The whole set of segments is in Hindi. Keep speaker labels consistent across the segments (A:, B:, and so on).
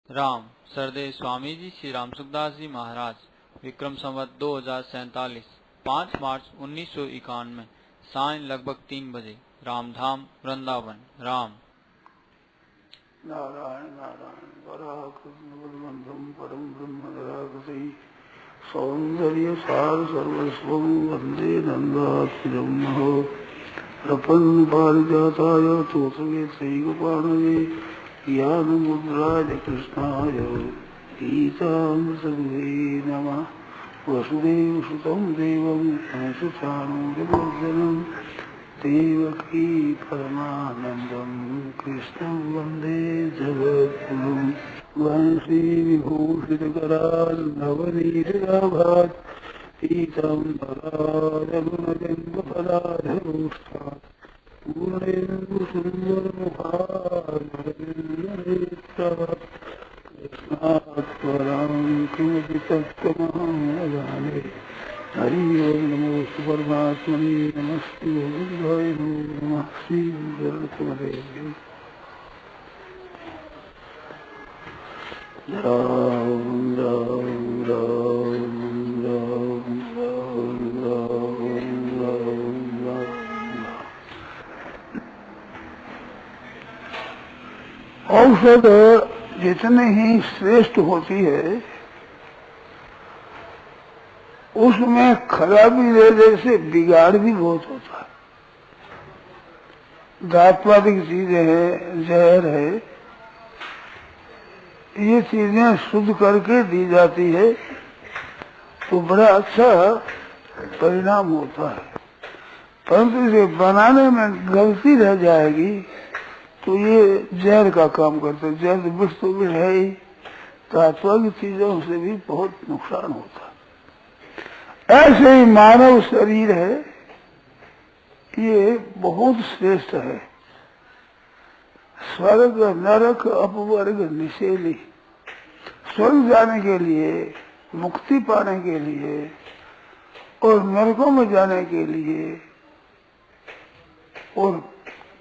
A: राम सरदेव स्वामी जी श्री राम सुखदास जी महाराज विक्रम संवत 2047 5 मार्च 1991 सायं लगभग 3 बजे रामधाम वृंदावन। राम
B: नारायण नारायण पराकृष्णबंधम परम ब्रह्म निराकृति सौंदर्य सार सर्वस्व वंदे नंदात्मजम् प्रपन्न पारिजाताय तोत्रवेत्रैकपाणये ज्ञानमुद्राय कृष्णाय गीतामृतगुहे नमः। वसुदेवसुतं देवं कंसचाणूरमर्दनं देवकी परमानन्दं कृष्णं वन्दे जगद्गुरुं। वंशीविभूषितकरार्णवनीलयाभात् पीताम्बराररुणगङ्गफलाधरोष्ठात् पूर्णेन्दुसुन्दरमुखारविन्दनेत्रात् कृष्णात् परं किमपि तत्त्वमहं न जाने। हरि ओम नमो परमात्मने नमस्ते गोविंदाय नमः। श्री गुरुदेव राम राम राम राम राम राम राम राम। औषध जितने ही श्रेष्ठ होती है उसमें खराबी रहने से बिगाड़ भी बहुत होता है। धात्वादिक चीजें हैं, जहर है, ये चीजें शुद्ध करके दी जाती है तो बड़ा अच्छा परिणाम होता है। परंतु इसे बनाने में गलती रह जाएगी तो ये जहर का काम करते। जहर विष तो विष है ही, धात्वादिक चीजों से भी बहुत नुकसान होता है। ऐसे ही मानव शरीर है, ये बहुत श्रेष्ठ है। स्वर्ग नरक अपवर्ग निषेली, स्वर्ग जाने के लिए, मुक्ति पाने के लिए और नरकों में जाने के लिए और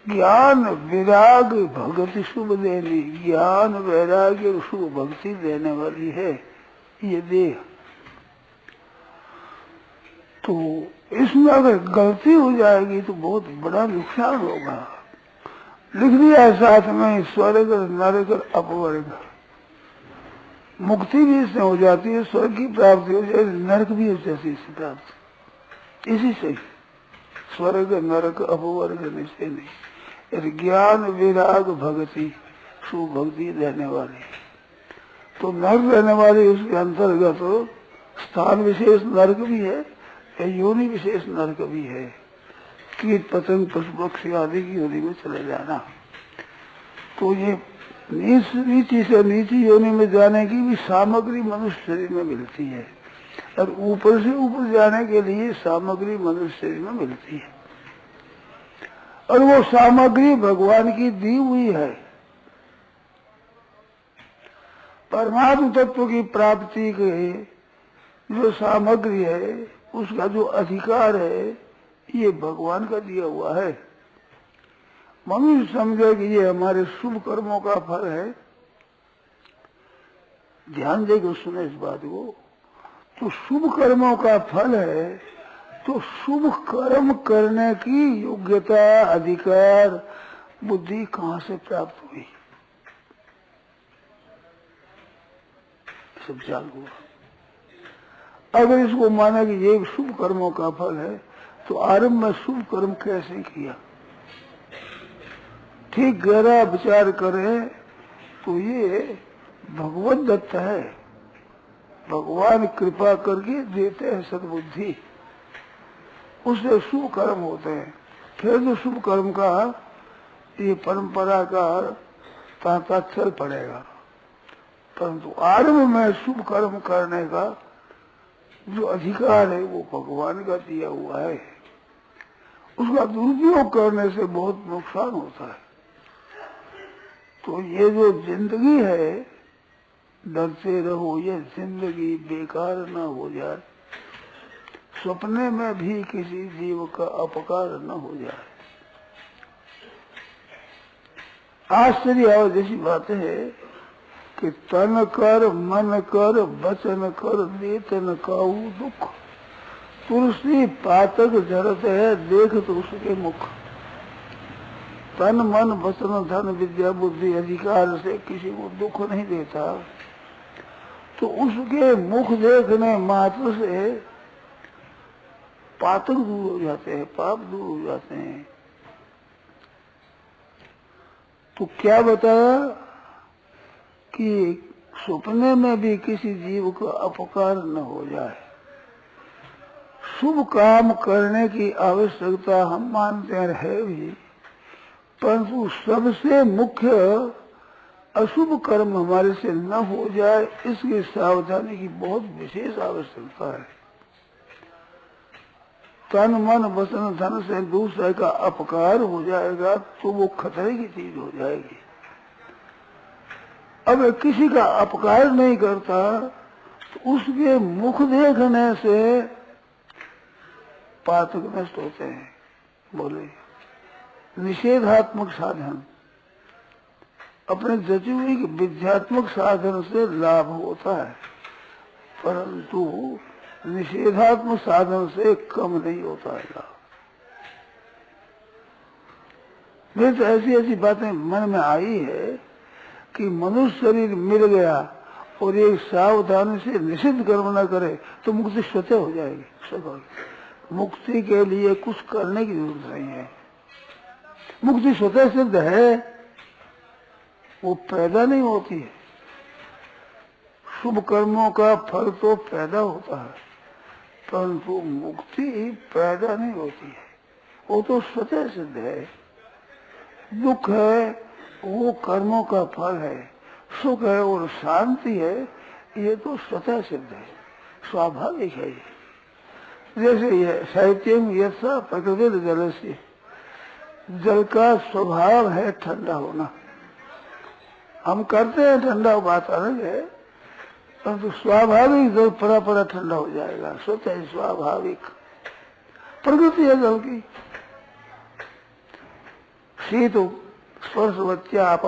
B: ज्ञान विराग भक्ति शुभ देनी, ज्ञान वैराग्य और शुभ भक्ति देने वाली है ये देह। तो इसमें अगर गलती हो जाएगी तो बहुत बड़ा नुकसान होगा। लिख दिया है साथ में स्वर्ग नरक अपवर्ग। मुक्ति भी इससे हो जाती है, स्वर्ग की प्राप्ति हो जाती है, नरक भी हो जाती है इससे प्राप्ति। इसी से स्वर्ग नरक अपवर्ग निश्चय नहीं। ज्ञान विराग भक्ति शुभ भक्ति देने वाली। तो नरक रहने वाली उसके अंतर्गत स्थान विशेष नरक भी है, योनि विशेष नरक भी है। कीट पतंग पशु पक्षी आदि की योनि में चले जाना। तो ये नीची से नीची योनि में जाने की भी सामग्री मनुष्य शरीर में मिलती है और ऊपर से ऊपर जाने के लिए सामग्री मनुष्य शरीर में मिलती है। और वो सामग्री भगवान की दी हुई है। परमात्म तत्व की प्राप्ति के जो सामग्री है, उसका जो अधिकार है, ये भगवान का दिया हुआ है। मनुष्य समझे कि ये हमारे शुभ कर्मों का फल है। ध्यान देकर सुने इस बात को। तो शुभ कर्मों का फल है, तो शुभ कर्म करने की योग्यता, अधिकार, बुद्धि कहाँ से प्राप्त हुई? सब चालू हुआ। अगर इसको माना कि ये शुभ कर्मों का फल है तो आरंभ में शुभ कर्म कैसे किया? ठीक गहरा विचार करें तो ये भगवत दत्त है। भगवान कृपा करके देते हैं सद्बुद्धि, उससे शुभ कर्म होते हैं। फिर तो शुभ कर्म का ये परंपरा का तांता चल पड़ेगा। परंतु आरंभ में शुभ कर्म करने का जो अधिकार है वो भगवान का दिया हुआ है। उसका दुरुपयोग करने से बहुत नुकसान होता है। तो ये जो जिंदगी है, डरते रहो ये जिंदगी बेकार ना हो जाए, सपने में भी किसी जीव का अपकार न हो जाए। आश्चर्य और जैसी बात है कि तन कर मन कर वचन कर देत न काऊ दुख। तुलसी पातक जरत है देख तो उसके मुख। तन मन वचन धन विद्या बुद्धि अधिकार से किसी को दुख नहीं देता, तो उसके मुख देखने मात्र से पातक दूर हो जाते हैं, पाप दूर हो जाते हैं। तो क्या बताया कि सपने में भी किसी जीव को अपकार न हो जाए। शुभ काम करने की आवश्यकता हम मानते है भी, परंतु सबसे मुख्य अशुभ कर्म हमारे से न हो जाए, इसकी सावधानी की बहुत विशेष आवश्यकता है। तन मन वचन धन से दूसरे का अपकार हो जाएगा तो वो खतरे की चीज हो जाएगी। अब किसी का अपकार नहीं करता तो उसके मुख देखने से पातक नष्ट होते हैं। बोले निषेधात्मक साधन, अपने जची हुई विद्यात्मक साधन से लाभ होता है, परंतु निषेधात्मक साधन से कम नहीं होता है लाभ। मेरे तो ऐसी ऐसी बातें मन में आई है कि मनुष्य शरीर मिल गया और एक सावधानी से निषिद्ध कर्म न करे तो मुक्ति स्वतः हो जाएगी। मुक्ति के लिए कुछ करने की जरूरत नहीं है, मुक्ति स्वतः सिद्ध है, वो पैदा नहीं होती है। शुभ कर्मों का फल तो पैदा होता है, परंतु मुक्ति पैदा नहीं होती है, वो तो स्वतः सिद्ध है। दुख है वो कर्मों का फल है, सुख है और शांति है ये तो स्वतः सिद्ध है, स्वाभाविक है। जैसे ये साहित्य में यथा प्रकृति जल से, जल का स्वभाव है ठंडा होना। हम करते हैं ठंडा, बात अलग है, परंतु स्वाभाविक जल पड़ा पड़ा ठंडा हो जाएगा, स्वतः स्वाभाविक प्रकृति है जल की। शीत स्पर्श आप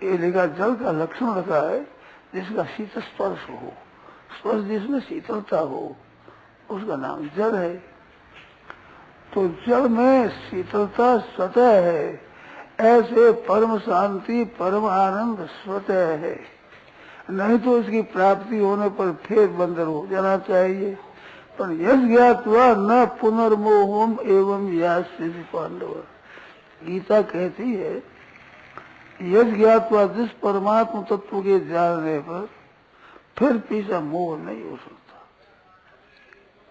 B: ये लिखा, जल का लक्षण रखा है जिसका शीत स्पर्श हो, स्पर्श जिसमें शीतलता हो उसका नाम जल है। तो जल में शीतलता स्वतः है, ऐसे परम शांति परम आनंद स्वतः है। नहीं तो इसकी प्राप्ति होने पर फिर बंदर हो जाना चाहिए। पर यश ज्ञात्वा न पुनर्मोहम एवं यास्ति पांडव, गीता कहती है यश ज्ञात्वा जिस परमात्मा तत्व के जानने पर फिर पीछा मोह नहीं हो सकता।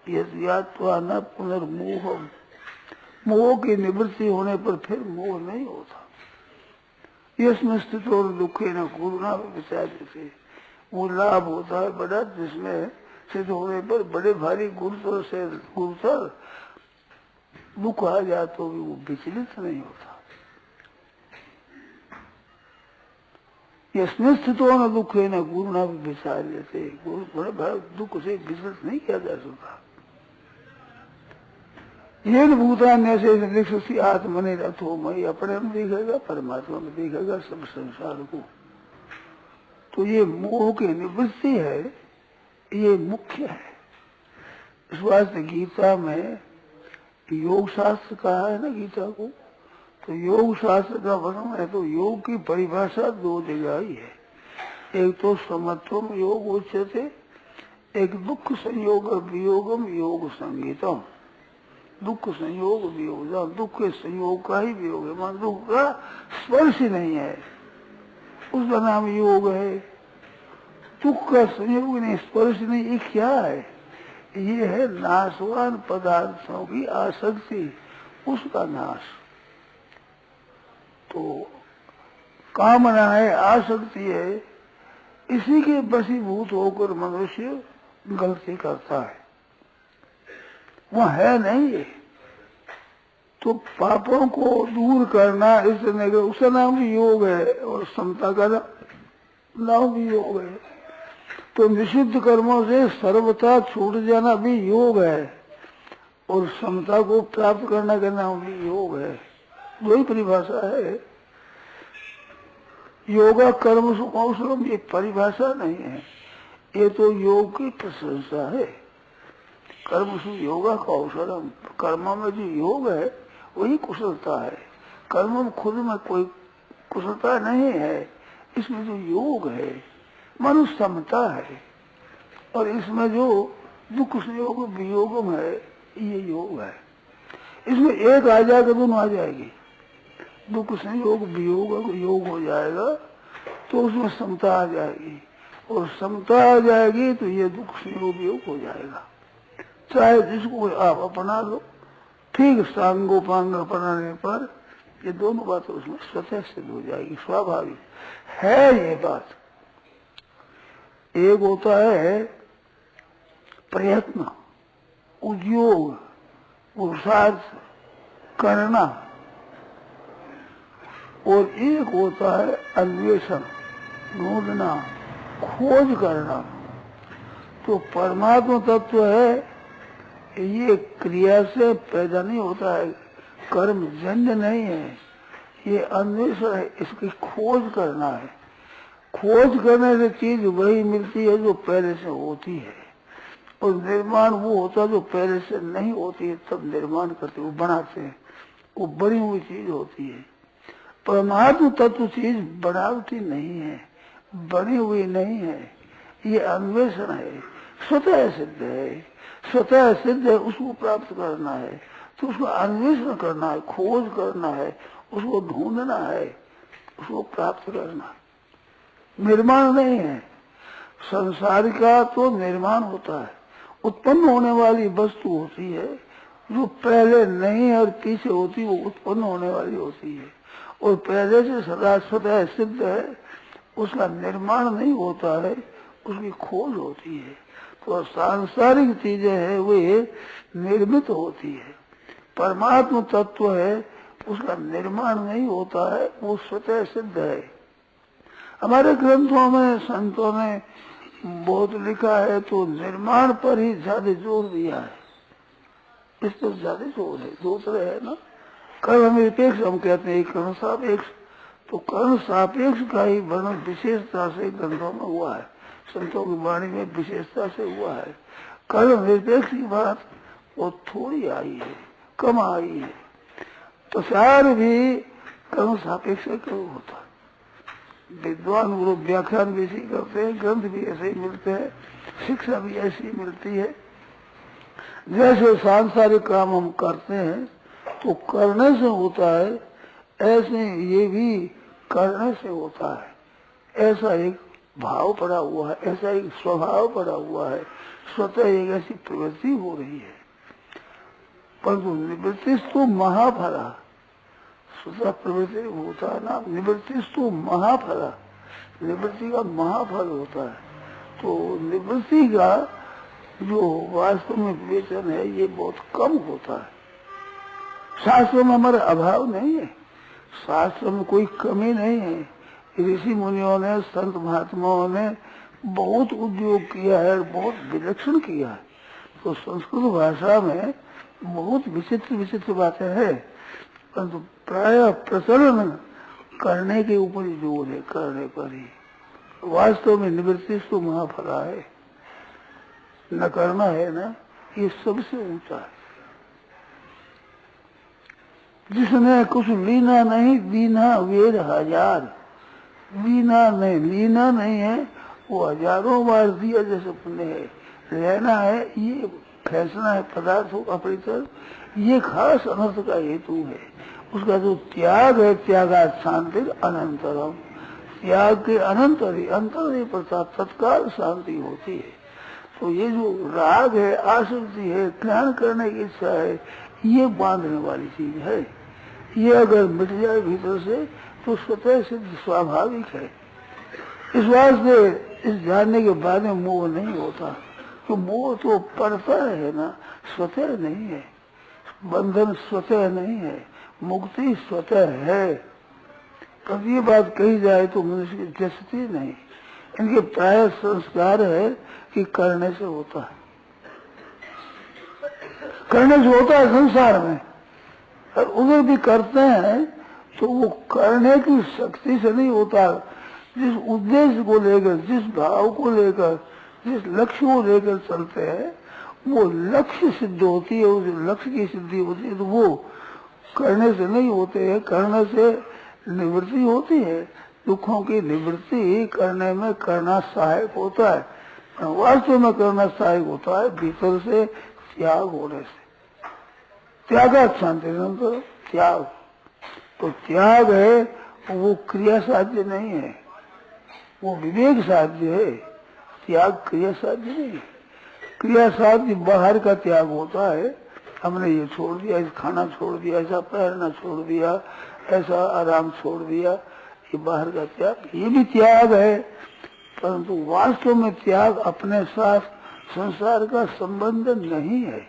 B: यश ज्ञात्वा न पुनर्मोहम, मोह की निवृत्ति होने पर फिर मोह नहीं होता। यशमें स्थित और दुखे न गुरुना विचार से वो लाभ होता है बड़ा, जिसमें सिद्ध होने पर बड़े भारी गुरुतर से गुरुतर दुख आ जाए तो भी वो विचलित नहीं होता। यशमें स्थित न दुखे न गुरुना विचार से, गुरु बड़े भारी दुख से विचलित नहीं किया जा सकता। ये भूतान्य से आत्मनि रथो मई, अपने में दिखेगा परमात्मा में दिखेगा सब संसार को। तो ये मोह की निवृत्ति है, ये मुख्य है। इस वास्ते गीता में योग शास्त्र कहा है ना गीता को, तो योग शास्त्र का वर्णन है तो योग की परिभाषा दो जगह ही है। एक तो समत्वम योग उच्यते, एक दुख संयोग वियोगम योग संगीतम। दुख संयोग वियोग, दुख के संयोग का ही वियोग है, मान दुख का स्पर्श ही नहीं है, उसका नाम योग है। दुख का संयोग नहीं, स्पर्श नहीं, ये क्या है? ये है नाशवान पदार्थों की आसक्ति, उसका नाश। तो कामना है, आसक्ति है, इसी के वशीभूत होकर मनुष्य गलती करता है, वह है नहीं। तो पापों को दूर करना उसका नाम भी योग है, और समता का नाम भी योग है। तो निषिद्ध कर्मों से सर्वथा छूट जाना भी योग है, और समता को प्राप्त करने का नाम भी योग है। दो ही परिभाषा है। योगा कर्म कौशलम ये परिभाषा नहीं है, ये तो योग की प्रशंसा है। कर्म सु योगा कौशलम, कर्म में जो योग है वही कुशलता है। कर्म में खुद में कोई कुशलता नहीं है, इसमें जो योग है मनुष्य समता है। और इसमें जो दुख संयोग वियोगम है ये योग है। इसमें एक आ जाएगा दोनों आ जाएगी, दुख संयोग वियोग योग हो जाएगा तो उसमें समता आ जाएगी, और समता आ जाएगी तो ये दुख संयोग वियोग हो जाएगा। चाहे जिसको आप अपना लो, ठीक सांगोपांग अपनाने पर ये दोनों बातें उसमें स्वतः सिद्ध हो जाएगी, स्वाभाविक है ये बात। एक होता है प्रयत्न, उद्योग, पुरुषार्थ करना, और एक होता है अन्वेषण, ढूंढना, खोज करना। तो परमात्मा तत्व है ये क्रिया से पैदा नहीं होता है, कर्म जन्य नहीं है, ये अन्वेषण है, इसकी खोज करना है। खोज करने से चीज वही मिलती है जो पहले से होती है, और निर्माण वो होता है जो पहले से नहीं होती है, तब निर्माण करते वो बनाते हैं, वो बनी हुई चीज होती है। परमात्म तत्व चीज बनावटी नहीं है, बनी हुई नहीं है, ये अन्वेषण है, स्वतः सिद्ध है। स्वतः सिद्ध है, उसको प्राप्त करना है तो उसको अन्वेषण करना है, खोज करना है, उसको ढूंढना है, उसको प्राप्त करना है। निर्माण नहीं है। संसार का तो निर्माण होता है, उत्पन्न होने वाली वस्तु होती है, जो पहले नहीं है और पीछे होती वो उत्पन्न होने वाली होती है, और पहले से सदा स्वतः सिद्ध है, उसका निर्माण नहीं होता है, उसकी खोज होती है। तो सांसारिक चीजें है वे निर्मित होती है, परमात्म तत्व है उसका निर्माण नहीं होता है, वो स्वतः सिद्ध है। हमारे ग्रंथों में संतों ने बहुत लिखा है तो निर्माण पर ही ज्यादा जोर दिया है, इस पर ज्यादा जोर है। दूसरे है ना कर्म निरपेक्ष हम कहते हैं, कर्म सापेक्ष, तो कर्म सापेक्ष का ही वर्णन विशेषता से ग्रंथों में हुआ है, संतों की वाणी में विशेषता से हुआ है। कर्म निरपेक्ष की बात वो थोड़ी आई है, कम आई है। प्रचार भी कर्म सापेक्ष क्यों होता है? विद्वान लोग व्याख्यान भी ऐसे करते हैं, ग्रंथ भी ऐसे ही मिलते हैं, शिक्षा भी ऐसी मिलती है। जैसे सांसारिक काम हम करते हैं तो करने से होता है, ऐसे ये भी करने से होता है। ऐसा एक भाव पड़ा हुआ है, ऐसा एक स्वभाव पड़ा हुआ है, स्वतः एक ऐसी प्रवृत्ति हो रही है। परंतु निवृत्ति तो महाफला, स्वतः प्रवृत्ति होता है ना, निवृत्ति तो महाफला, निवृत्ति का महाफल होता है। तो निवृत्ति का जो वास्तव में विवेचन है ये बहुत कम होता है। शास्त्र में हमारा अभाव नहीं है, शास्त्र में कोई कमी नहीं है। ऋषि मुनियों ने, संत महात्माओं ने बहुत उद्योग किया है, बहुत विलक्षण किया है। तो संस्कृत भाषा में बहुत विचित्र विचित्र बातें हैं, परंतु प्राय प्रचलन करने के ऊपर ही जोर है, करने पर ही। वास्तव में निवृत्ति तो महाफला है, न करना है ना, ये सबसे ऊंचा है। जिसने कुछ लीना नहीं, दीना वेद हजार, लीना नहीं, लीना नहीं है वो हजारों बार दिया जैसे पुण्य है। लेना है ये फैसला है पदार्थों का परितर, ये खास अनर्थ का हेतु है। उसका जो त्याग है, त्यागा शांति अनंतरम, त्याग के अनंतर ही, अंतर नहीं पड़ता, तत्काल शांति होती है। तो ये जो राग है, आसक्ति है, ज्ञान करने की इच्छा है, ये बांधने वाली चीज है। ये अगर मिट जाए भीतर से तो स्वतः सिद्ध स्वाभाविक है। इस वास्ते इस जानने के बाद में मोह नहीं होता, तो मोह तो पड़ता है ना, स्वतः नहीं है। बंधन स्वतः नहीं है, मुक्ति स्वतः है। कब ये बात कही जाए तो मनुष्य की जचती नहीं। इनके प्राय संस्कार है कि करने से होता है, करने से होता है संसार में, और उधर भी करते हैं तो वो करने की शक्ति से नहीं होता, जिस उद्देश्य को लेकर, जिस भाव को लेकर, जिस लक्ष्य को लेकर चलते हैं, वो लक्ष्य सिद्ध होती है, उस लक्ष्य की सिद्धि होती है। तो वो करने से नहीं होते हैं, करने से निवृत्ति होती है। दुखों की निवृत्ति करने में करना सहायक होता है, वास्तव में करना सहायक होता है भीतर से त्याग होने से। त्याग शांति त्याग, तो त्याग है वो क्रिया साध्य नहीं है, वो विवेक साध्य है। त्याग क्रिया साध्य नहीं है। क्रिया साध्य बाहर का त्याग होता है, हमने ये छोड़ दिया, ऐसा खाना छोड़ दिया, ऐसा पहनना छोड़ दिया, ऐसा आराम छोड़ दिया, ये बाहर का त्याग, ये भी त्याग है। परंतु वास्तव में त्याग अपने साथ संसार का संबंध नहीं है।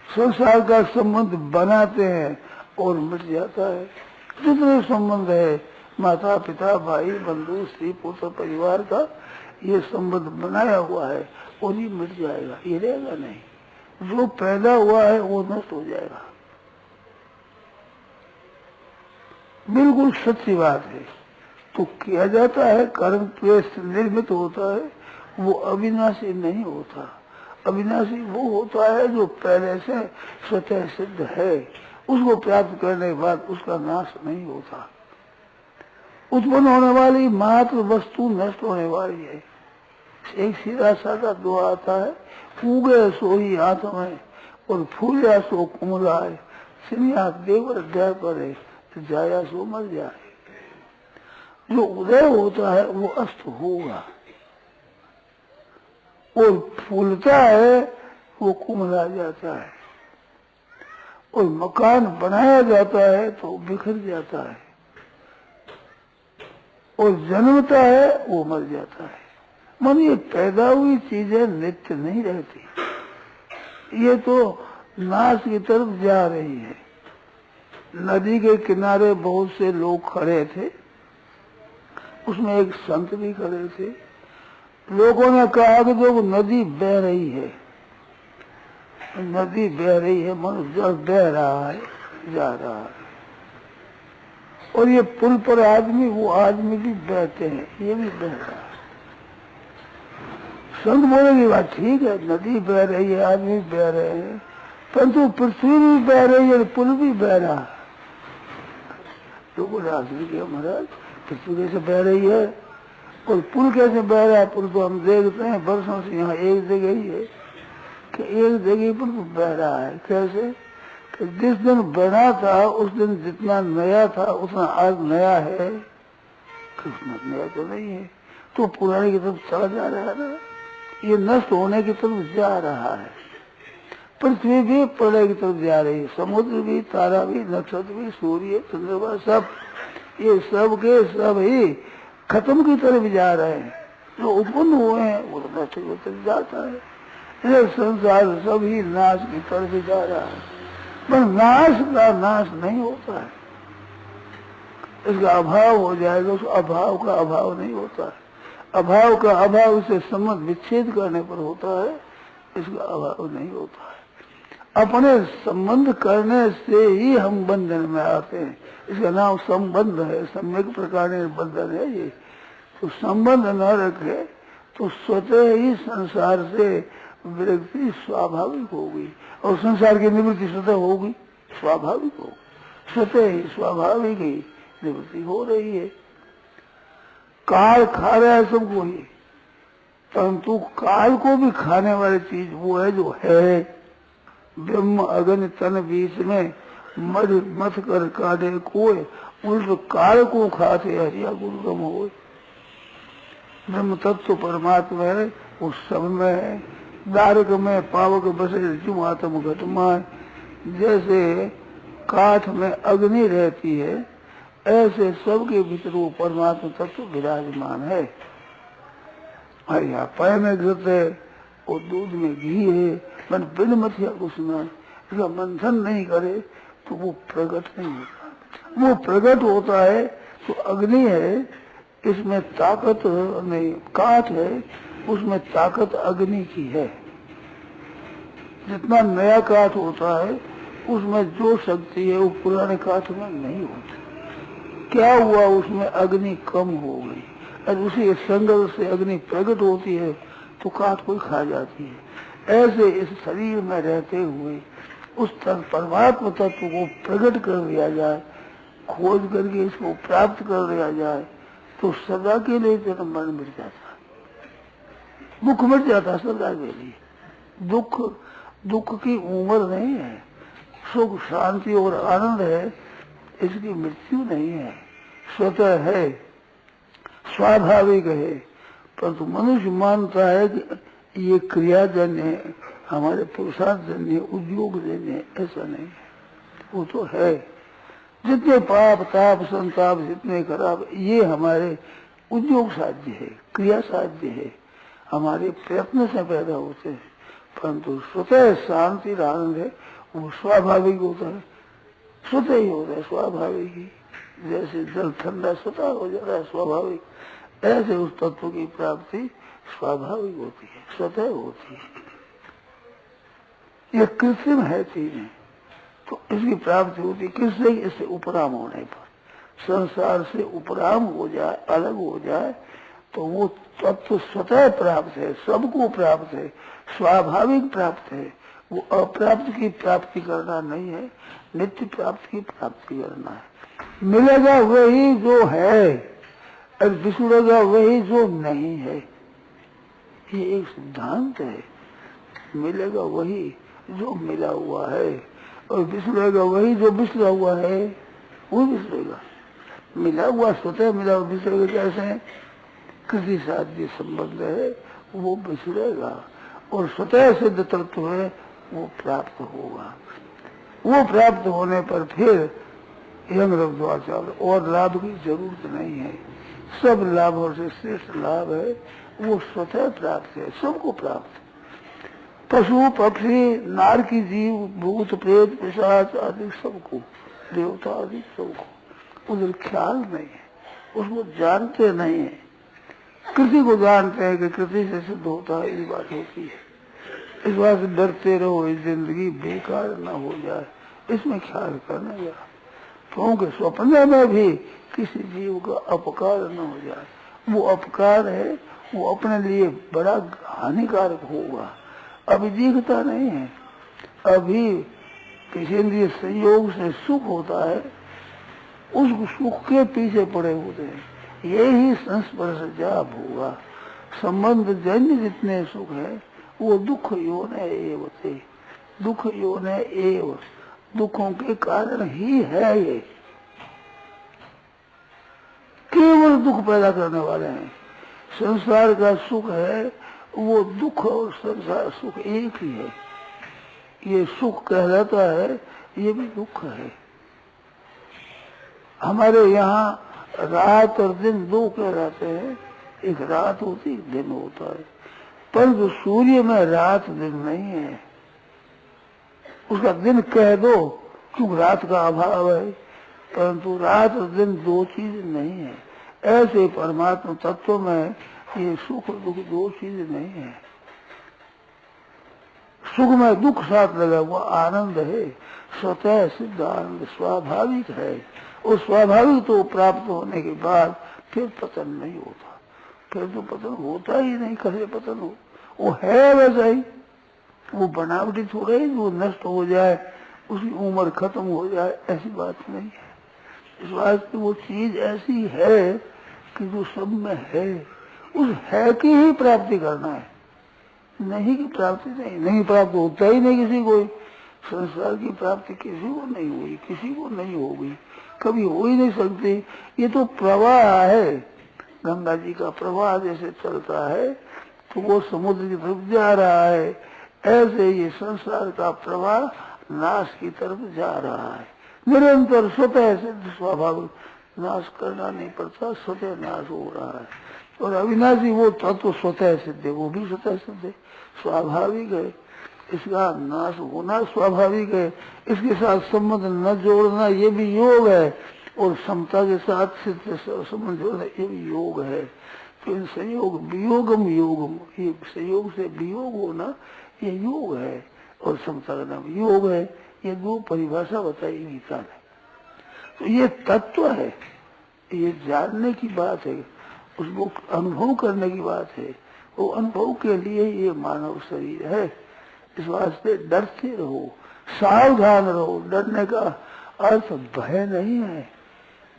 B: संसार का संबंध बनाते हैं और मिट जाता है। जितने संबंध है, माता पिता भाई बंधु स्त्री पुत्र परिवार का, ये संबंध बनाया हुआ है और ये मिट जाएगा, ये रहेगा नहीं। जो पैदा हुआ है वो नष्ट हो जाएगा। बिल्कुल सच्ची बात है। तो किया जाता है, कर्म क्लेश निर्मित होता है, वो अविनाशी नहीं होता। अविनाशी वो होता है जो पहले से स्वतः सिद्ध है, उसको प्राप्त करने के बाद उसका नाश नहीं होता। उत्पन्न होने वाली मात्र वस्तु नष्ट होने वाली है। एक सीधा साधा दुआ आता है, उगे सो ही हाथ में और फूलिया सो कुमलाए, सिनिया देवर दया करे तो जाया सो मर जाए। जो उदय होता है वो अस्त होगा, और फूलता है वो कुमला जाता है, और मकान बनाया जाता है तो बिखर जाता है, और जन्मता है वो मर जाता है। मन ये पैदा हुई चीजें नित्य नहीं रहती, ये तो नाश की तरफ जा रही है। नदी के किनारे बहुत से लोग खड़े थे, उसमें एक संत भी खड़े थे। लोगों ने कहा कि जो नदी बह रही है, नदी बह रही है, मनुष्य बह रहा है, जा रहा है, और ये पुल पर आदमी, वो आदमी भी बहते हैं, ये भी बह रहा है। संत बोले की बात ठीक है, नदी बह रही है, आदमी बह रहे हैं, परंतु पृथ्वी भी बह रही है, पुल भी बह रहा है। तो बोले आदमी क्या महाराज, पृथ्वी कैसे बह रही है और पुल कैसे बह रहा है? पुल तो हम देखते हैं वर्षों से यहाँ एक जगह ही है, कि एक जगह पर तो बह रहा है। कैसे? कि जिस दिन बना था उस दिन जितना नया था उतना आज नया है, कितना नया तो नहीं है, तो पुराने की तरफ चला जा रहा है ना, ये नष्ट होने की तरफ जा रहा है। पृथ्वी भी प्रलय की तरफ जा रही है, समुद्र भी, तारा भी, नक्षत्र भी, सूर्य, चंद्रमा, सब ये सब के सब ही खत्म की तरफ जा रहे हैं। जो उत्पन्न हुए हैं वो नष्ट की तरफ जाता है। ये संसार सब ही नाश की तरफ जा रहा है, पर नाश का नाश नहीं होता है। इसका अभाव हो जाएगा, उस अभाव का अभाव नहीं होता है। अभाव का अभाव से संबंध विच्छेद करने पर होता है, इसका अभाव नहीं होता है। अपने संबंध करने से ही हम बंधन में आते हैं, इसका नाम संबंध है, सम्यक प्रकार बंधन है ये। तो संबंध न रखे तो स्वतः ही संसार से विरक्ति स्वाभाविक होगी, और संसार की निवृत्ति स्वतः होगी, स्वाभाविक होगी, स्वतः ही स्वाभाविक ही निवृत्ति हो रही है। काल खा रहा है सबको ही, परंतु काल को भी खाने वाली चीज वो है जो है। ब्रह्म अग्नि तन बीच में मध मथ कर काढ़े कोय, उल्ट काल को खाते हरिया गुरुगम हो। ब्रह्म तत्व परमात्मा है, उस सब में है। दारक में पावक बसे जो आत्म घटमा, जैसे काठ में अग्नि रहती है ऐसे सबके भीतर वो परमात्मा तत्व विराजमान है। हरिया पाय में घृत है और दूध में घी है, मन बिन मथिया कुछ न, इसका मंथन नहीं करे तो वो प्रकट नहीं होता। वो प्रकट होता है तो अग्नि है, इसमें ताकत नहीं, काठ है उसमें ताकत अग्नि की है। जितना नया काठ होता है उसमें जो शक्ति है वो पुराने काठ में नहीं होती। क्या हुआ, उसमें अग्नि कम हो गई और उसी संघर्ष से अग्नि प्रकट होती है तो काट कोई खा जाती है। ऐसे इस शरीर में रहते हुए उस परमात्मा तत्व को प्रकट कर लिया जाए, खोज करके इसको प्राप्त कर लिया जाए तो सदा के लिए तेरा मरण मिट जाता है, दुख मिट जाता है सदा के लिए। दुख की उम्र नहीं है, सुख शांति और आनंद है, इसकी मृत्यु नहीं है, स्वतः है, स्वाभाविक है। परंतु मनुष्य मानता है कि ये क्रियाजन्य है, हमारे पुरुषार्थ जन्य, उद्योग जन्य, ऐसा नहीं है, वो तो है। जितने पाप ताप संताप जितने खराब, ये हमारे उद्योग साध्य है, क्रिया साध्य है, हमारे प्रयत्न से पैदा होते हैं। परंतु स्वतः शांति आनंद है, वो स्वाभाविक होता है, स्वतः ही होता है, स्वाभाविक ही। जैसे जल ठंडा स्वतः हो जाता है स्वाभाविक, ऐसे उस तत्व की प्राप्ति स्वाभाविक होती है, स्वतः होती है। यह कृत्रिम है चीजें, तो इसकी प्राप्ति होती किससे? इससे उपराम होने पर, संसार से उपराम हो जाए, अलग हो जाए तो वो तत्व स्वतः प्राप्त है, सबको प्राप्त है, स्वाभाविक प्राप्त है। वो अप्राप्त की प्राप्ति करना नहीं है, नित्य प्राप्त की प्राप्ति करना है। मिलेगा वही जो है और बिछड़ेगा वही जो नहीं है, ये एक सिद्धांत है। मिलेगा वही जो मिला हुआ है और बिछड़ेगा वही जो बिछड़ा हुआ है, वो बिछड़ेगा। मिला हुआ स्वतः मिला हुआ बिछड़ेगा, कैसे? किसी साध्य संबंध है, वो बिछड़ेगा, और स्वतः सिद्ध तत्व है, वो प्राप्त होगा। वो प्राप्त होने पर फिर यंग रब्द्वाचार और लाभ की जरूरत नहीं है, सब लाभों से श्रेष्ठ लाभ है, वो स्वतः प्राप्त है, सबको प्राप्त। पशु पक्षी नार की जीव भूत प्रेत पिशाच आदि सबको, देवता आदि सबको उधर ख्याल नहीं है, उसको जानते नहीं है। कृति को जानते हैं कि कृति से सिद्ध होता है, ये बात होती है। इस बात से डरते रहो, इस जिंदगी बेकार न हो जाए, इसमें ख्याल करना जरा, क्योंकि स्वप्न में भी किसी जीव का अपकार न हो जाए। वो अपकार है, वो अपने लिए बड़ा हानिकारक होगा, अभी दिखता नहीं है। अभी किसी इंद्रिय संयोग से सुख होता है, उस सुख के पीछे पड़े होते हैं, यही संस्पर्श जाप होगा। संबंध जन्य जितने सुख है वो दुख योने एव थे, दुख योने एव, दुखों के कारण ही है। ये केवल दुख पैदा करने वाले हैं। संसार का सुख है, वो दुख और संसार सुख एक ही है। ये सुख कहलाता है, ये भी दुख है। हमारे यहाँ रात और दिन दो कहलाते हैं, एक रात होती एक दिन होता है, परंतु सूर्य में रात दिन नहीं है, उसका दिन कह दो क्योंकि रात का अभाव है, परंतु रात और दिन दो चीज नहीं है। ऐसे परमात्मा तत्व में ये सुख और दुख दो चीज नहीं है। सुख में दुख साथ लगा हुआ आनंद है, स्वतः सिद्ध आनंद स्वाभाविक है, और स्वाभाविक तो प्राप्त होने के बाद फिर पतन नहीं होता, फिर तो पतन होता ही नहीं। कैसे पतन हो? वो है वैसा ही, वो बनावटी थोड़ा ही जो नष्ट हो जाए, उसकी उम्र खत्म हो जाए, ऐसी बात नहीं है। इस बात की वो चीज ऐसी है कि जो सब में है, उस है की ही प्राप्ति करना है, नहीं की प्राप्ति नहीं। नहीं प्राप्त होता ही नहीं किसी को। संसार की प्राप्ति किसी को नहीं हुई, किसी को नहीं होगी, कभी हो ही नहीं सकती। ये तो प्रवाह है, गंगा जी का प्रवाह जैसे चलता है तो वो समुद्र की तरफ जा रहा है, ऐसे ये संसार का प्रवाह नाश की तरफ जा रहा है। निरंतर स्वतः सिद्ध स्वाभाविक, नाश करना नहीं पड़ता, स्वतः नाश हो रहा है। और अविनाशी वो तत्व स्वतः सिद्ध है, वो भी स्वतः सिद्ध है, स्वाभाविक है। इसका नाश होना स्वाभाविक है, इसके साथ संबंध न जोड़ना ये भी योग है, और समता के साथ सिद्ध संबंध जोड़ना ये भी योग है। तो इन संयोग वियोगम योगम, ये संयोग से वियोग होना ये योग है, और समता का नाम योग है। ये दो परिभाषा बताई गीता में। तो ये तत्व है, ये जानने की बात है, उसको अनुभव करने की बात है। वो अनुभव के लिए ये मानव शरीर है। इस वास्ते डरते रहो, सावधान रहो। डरने का अर्थ भय नहीं है।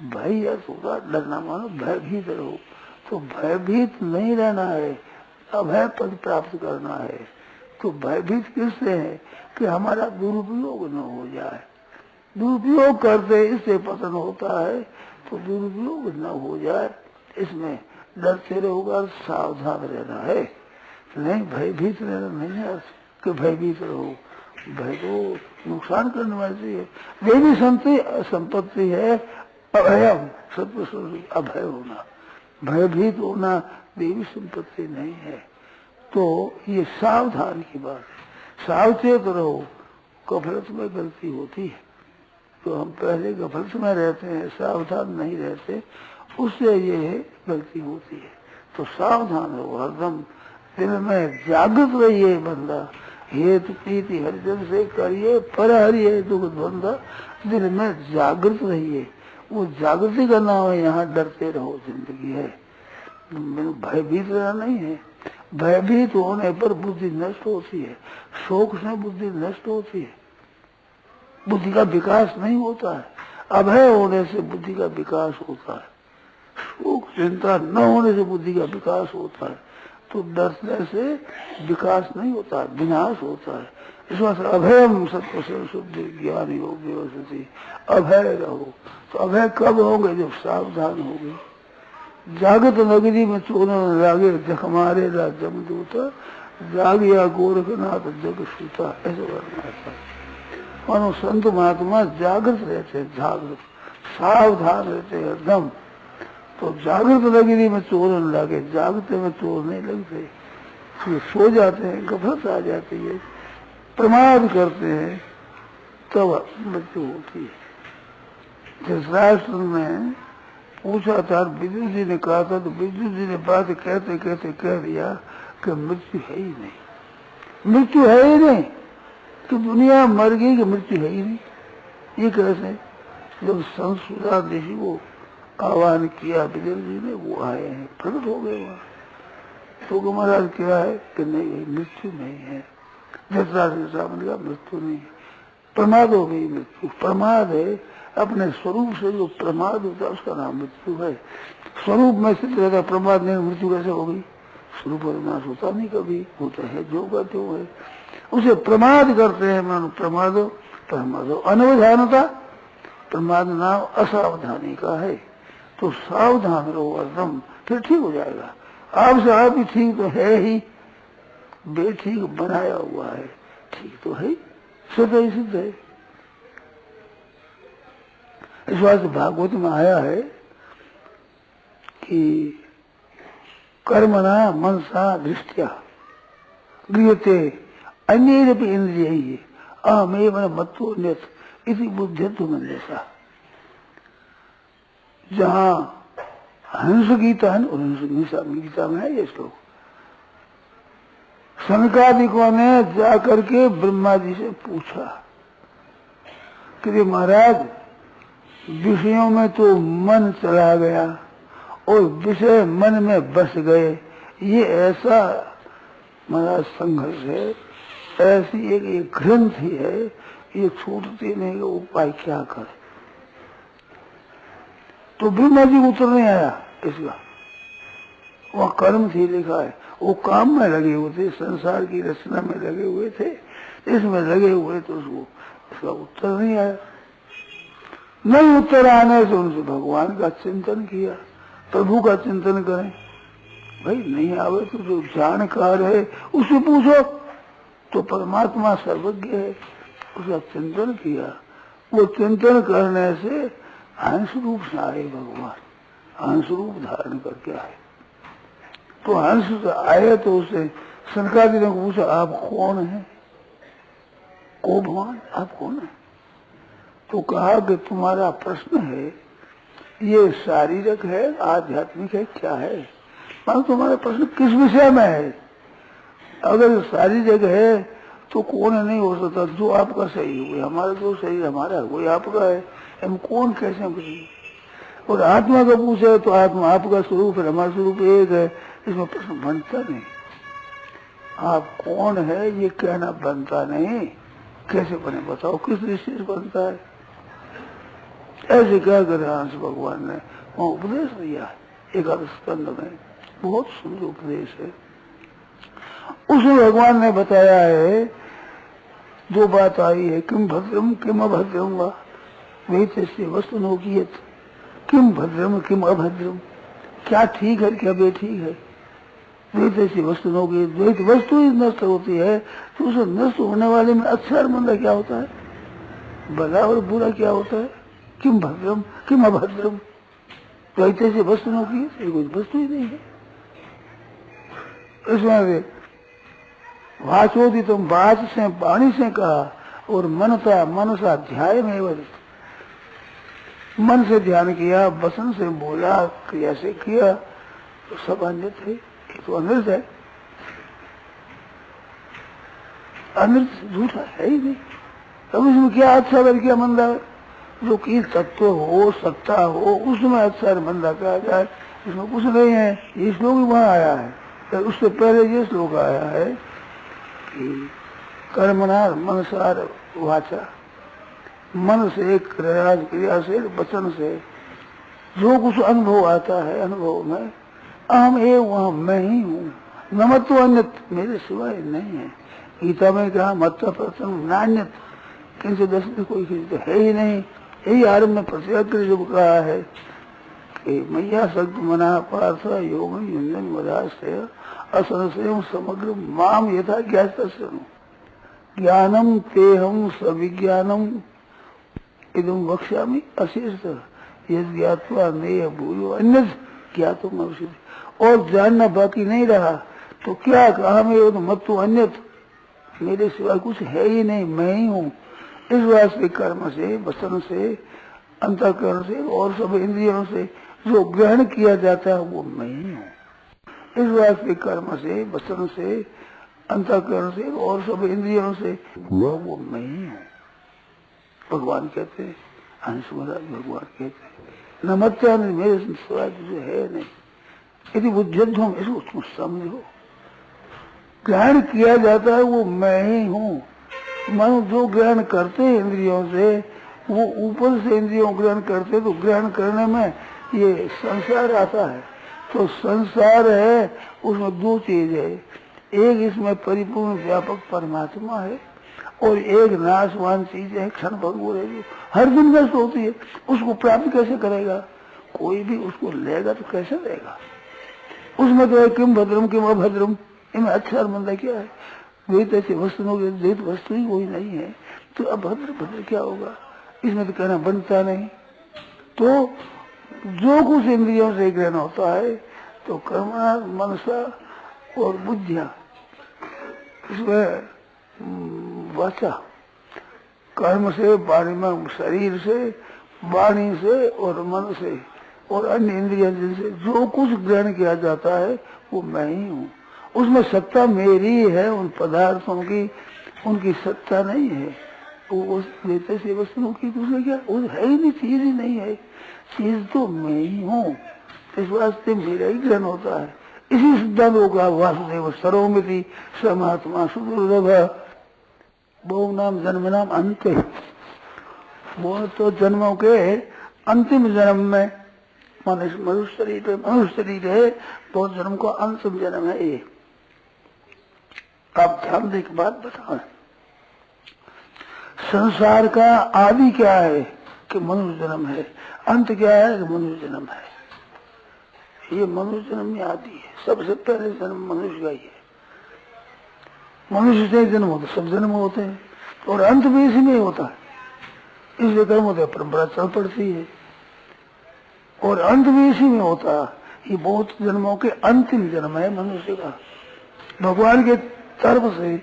B: भय अर्थ होगा डरना, मानो भयभीत रहो। तो भयभीत नहीं रहना है, अभय पद प्राप्त करना है। तो भयभीत किससे है कि हमारा दुरुपयोग न हो जाए। दुरुपयोग करते इससे पतन होता है, तो दुरुपयोग न हो जाए इसमें डरते रहोगा, सावधान रहना है। नहीं भयभीत रहना नहीं है कि भयभीत रहो। भय तो नुकसान करने वाली है। देवी संपत्ति है अभयम, सत्य अभय होना, भयभीत होना देवी संपत्ति नहीं है। तो ये सावधान की बात है। सावचेत रहो। गफलत में गलती होती है, तो हम पहले गफलत में रहते हैं, सावधान नहीं रहते, उससे ये गलती होती है। तो सावधान रहो, हरदम दिल में जागृत रहिए। बंदा हेतु प्रीति हरिजन से करिए, पर हरिये दुख बंदा, दिल में जागृत रहिए। वो जागृति का नाम है। यहाँ डरते रहो जिंदगी है, भयभीत रहना नहीं है। भयभीत होने पर बुद्धि नष्ट होती है, शोक से बुद्धि नष्ट होती है, बुद्धि का विकास नहीं होता है। अभय होने से बुद्धि का विकास होता है, शोक चिंता न होने से बुद्धि का विकास होता है। तो डरने से विकास नहीं होता है, विनाश होता है। इस वास्ते अभयम सत्य से शुद्धि ज्ञान योग व्यवस्थिति, अभय रहो। तो अभय कब होंगे? जब सावधान होंगे। जागृत नगरी में चोरन लागे, जख मारे जमदूता, जागिया गोरखनाथ जग सूता, ऐसे वर्णन है। मानो संत महात्मा जागृत रहते, जागृत सावधान रहते एकदम। तो जागृत नगरी में चोरन लागे, जागते में चोर नहीं लगते, सो जाते हैं, गफलत आ जाती है, प्रमाद करते हैं, तब मृत्यु होती है। धृतराष्ट्र में पूछा था, विदुर जी ने कहा था, तो विदुर जी ने बात कहते कहते कह दिया कि मृत्यु है ही नहीं, मृत्यु है ही नहीं, कि दुनिया मर गई कि मृत्यु है ही नहीं। ये कैसे? जब संत ऋषि को आह्वान किया विदुर जी ने, वो आए हैं, प्रकट हो गए वहां। तो महाराज क्या है कि नहीं, मृत्यु नहीं है। धृतराष्ट्र सामने का मृत्यु नहीं है, प्रमाद हो गई मृत्यु। प्रमाद है, अपने स्वरूप से जो प्रमाद होता है उसका नाम मृत्यु है। स्वरूप में स्थित रहता प्रमाद नहीं, मृत्यु कैसे हो गई? स्वरूप विनाश होता नहीं, कभी होता है जो का जो है, उसे प्रमाद करते हैं। मानो प्रमादो प्रमादो, अनवधानता प्रमाद नाम असावधानी का है। तो सावधान रहो एकदम, फिर ठीक हो जाएगा। आपसे आप ही ठीक तो है ही, बेठीक बनाया हुआ है, ठीक तो है, सिद्ध ही सिद्ध है। इस वास्ते भागवत में आया है कि कर्मणा मनसा दृष्टिया गृहते अन्येरपि इंद्रियैः अहमेव न मत्तोऽन्यत् इति बुद्धित्व मन्यसा। जहाँ हंस गीता है, और गीता में है ये श्लोक, सनकादिकों ने जाकर के ब्रह्मा जी से पूछा कि महाराज विषयों में तो मन चला गया और विषय मन में बस गए, ये ऐसा महाराज संघर्ष है, ऐसी एक ग्रंथि है, ये छूटती नहीं, का उपाय क्या करे? तो ब्रह्मा जी उत्तर नहीं आया इसका। वह कर्म थी लिखा है, वो काम में लगे हुए थे, संसार की रचना में लगे हुए थे, इसमें लगे हुए, तो उसको इसका उत्तर नहीं आया। नहीं उत्तर आने से उनसे भगवान का चिंतन किया, प्रभु का चिंतन करें। भाई नहीं आवे तो जो जानकार है उससे पूछो, तो परमात्मा सर्वज्ञ है, उसका चिंतन किया। वो चिंतन करने से हंस रूप से आए भगवान, हंस रूप धारण करके आए। तो हंस आए तो उसे सनकादि ने पूछा, आप कौन है? को भगवान आप कौन है? तो कहा कि तुम्हारा प्रश्न है ये शारीरिक है, आध्यात्मिक है, क्या है? मान तुम्हारा प्रश्न किस विषय में है? अगर शारीरिक है तो कौन नहीं हो सकता, जो आपका शरीर हुए, हमारा जो शरीर हमारा है वही आपका है, हम कौन कैसे? और आत्मा का पूछे तो आत्मा आपका स्वरूप है, हमारा स्वरूप एक है, इसमें प्रश्न बनता नहीं। आप कौन है ये कहना बनता नहीं। कैसे बने बताओ, किस दृष्टि से बनता है? ऐसे क्या करे हंस भगवान ने वहाँ उपदेश दिया एकादश स्कंद में, बहुत सुंदर उपदेश है। उसमें भगवान ने बताया है, दो बात आई है, किम भद्रम किम अभद्रम वा वैसे वस्तु नोकियत, किम भद्रम किम अभद्रम, क्या ठीक है क्या बेठीक है। द्वैत ऐसी वस्तु नोकियत, द्वैत वस्तु ही नष्ट होती है तो उसे नष्ट होने वाले में अच्छा और मंदा क्या होता है, भला और बुरा क्या होता है। किम भद्रम किम अभद्रम, द्वैत ऐसी वस्तु नोकियत, ये कोई वस्तु ही नहीं है। इसमें वाचोदी तुम वाच से वाणी से कहा, और मनता मनसा ध्याय में, मन से ध्यान किया, वचन से बोला, क्रिया से किया, तो सब अनृत है। ये तो अनृत है, अनृत झूठा है ही नहीं। अब इसमें क्या अच्छा है क्या मंदा है? जो कि तत्व हो सत्ता हो उसमें अच्छा और मंदा कहा जाए, इसमें कुछ नहीं है। ये श्लोक भी वहां आया है, तो उससे पहले ये श्लोक आया है कि कर्मणा मनसार वाचा, मन से क्रिया से वचन से जो कुछ अनुभव आता है, अनुभव में अहम एव वहाँ मैं ही हूँ, नमत्व अन्य मेरे सिवाय नहीं है। गीता में कहा मत प्रथम नान्यत, किसी दस कोई किसी तो है ही नहीं। यही आरम्भ में प्रत्याग्रह जब कहा है कि मैया शब्द मना पार्थ योग युंजन वदाश्रय असंशय समग्र माम यथा ज्ञात ज्ञानम तेहम सविज्ञानम इदम वक्ष्यामि अशेष यद ज्ञात्वा नेय भूयो अन्य ज्ञातुम अवश्य। और जानना बाकी नहीं रहा तो क्या कहा, मैं मत तो अन्य मेरे सिवा कुछ है ही नहीं, मैं ही हूँ। इस वास्ते कर्म से वचन से अंतःकरण से और सब इंद्रियों से जो ग्रहण किया जाता है वो मैं ही हूँ। इस वास्ते कर्म से वचन से अंतःकरण से और सब इंद्रियों से वो मैं ही हूँ। भगवान कहते हैं, अंश महाराज भगवान कहते हैं, नमत्या मेरे सिवाय जो है नहीं। यदि बुद्धिज्ञ हम इसको तुम समझो, ग्रहण किया जाता है वो मैं ही हूँ। मन जो ग्रहण करते हैं इंद्रियों से, वो ऊपर से इंद्रियों ग्रहण करते, तो ग्रहण करने में ये संसार आता है। तो संसार है, उसमें दो चीज है, एक इसमें परिपूर्ण व्यापक परमात्मा है और एक नाशवान चीज है, क्षण भंगुर है, हर दिन नष्ट होती है। उसको प्राप्त कैसे करेगा? कोई भी उसको लेगा तो कैसे लेगा? उसमें तो है किम भद्रम किम अभद्रम, इनमें अच्छा और मंदा क्या है? द्वैत ऐसी वस्तु द्वैत वस्तु ही कोई नहीं है, तो अभद्र भद्र क्या होगा? इसमें तो कहना बनता नहीं। तो जो कुछ इंद्रियों से ग्रहण होता है तो कर्मणा मनसा और बुद्धिया, इसमें वाचा कर्म से, वाणी में शरीर से, वाणी से और मन से और अन्य इंद्रियों से जो कुछ ग्रहण किया जाता है वो मैं ही हूँ। उसमें सत्ता मेरी है, उन पदार्थों की उनकी सत्ता नहीं है। वो देते से वस्तुओं की दूसरे क्या वो है ही नहीं, चीज ही नहीं है। चीज तो मैं ही हूँ, इस वास्ते मेरा ही ग्रहण होता है। इसी सिद्धांत का वासुदेव सर्वमिति समात्मा सुदुर्लभ बहु नाम जन्म नाम अंत, वो तो जन्मों के अंतिम जन्म में मनुष्य शरीर है, तो जन्म का अंतिम जन्म है ये। आप ध्यान दे एक बात बताओ, संसार का आदि क्या है कि मनुष्य जन्म है, अंत क्या है कि मनुष्य जन्म है। ये मनुष्य जन्म में आदि है, सबसे पहले जन्म मनुष्य का ही है। मनुष्य से जन्म होता, सब जन्म होते हैं और अंत भी इसी में होता है। इसलिए कर्म होता है, परंपरा चल पड़ती है और अंत भी इसी में होता है। ये बहुत जन्मों के अंतिम जन्म है मनुष्य का। भगवान के तरफ से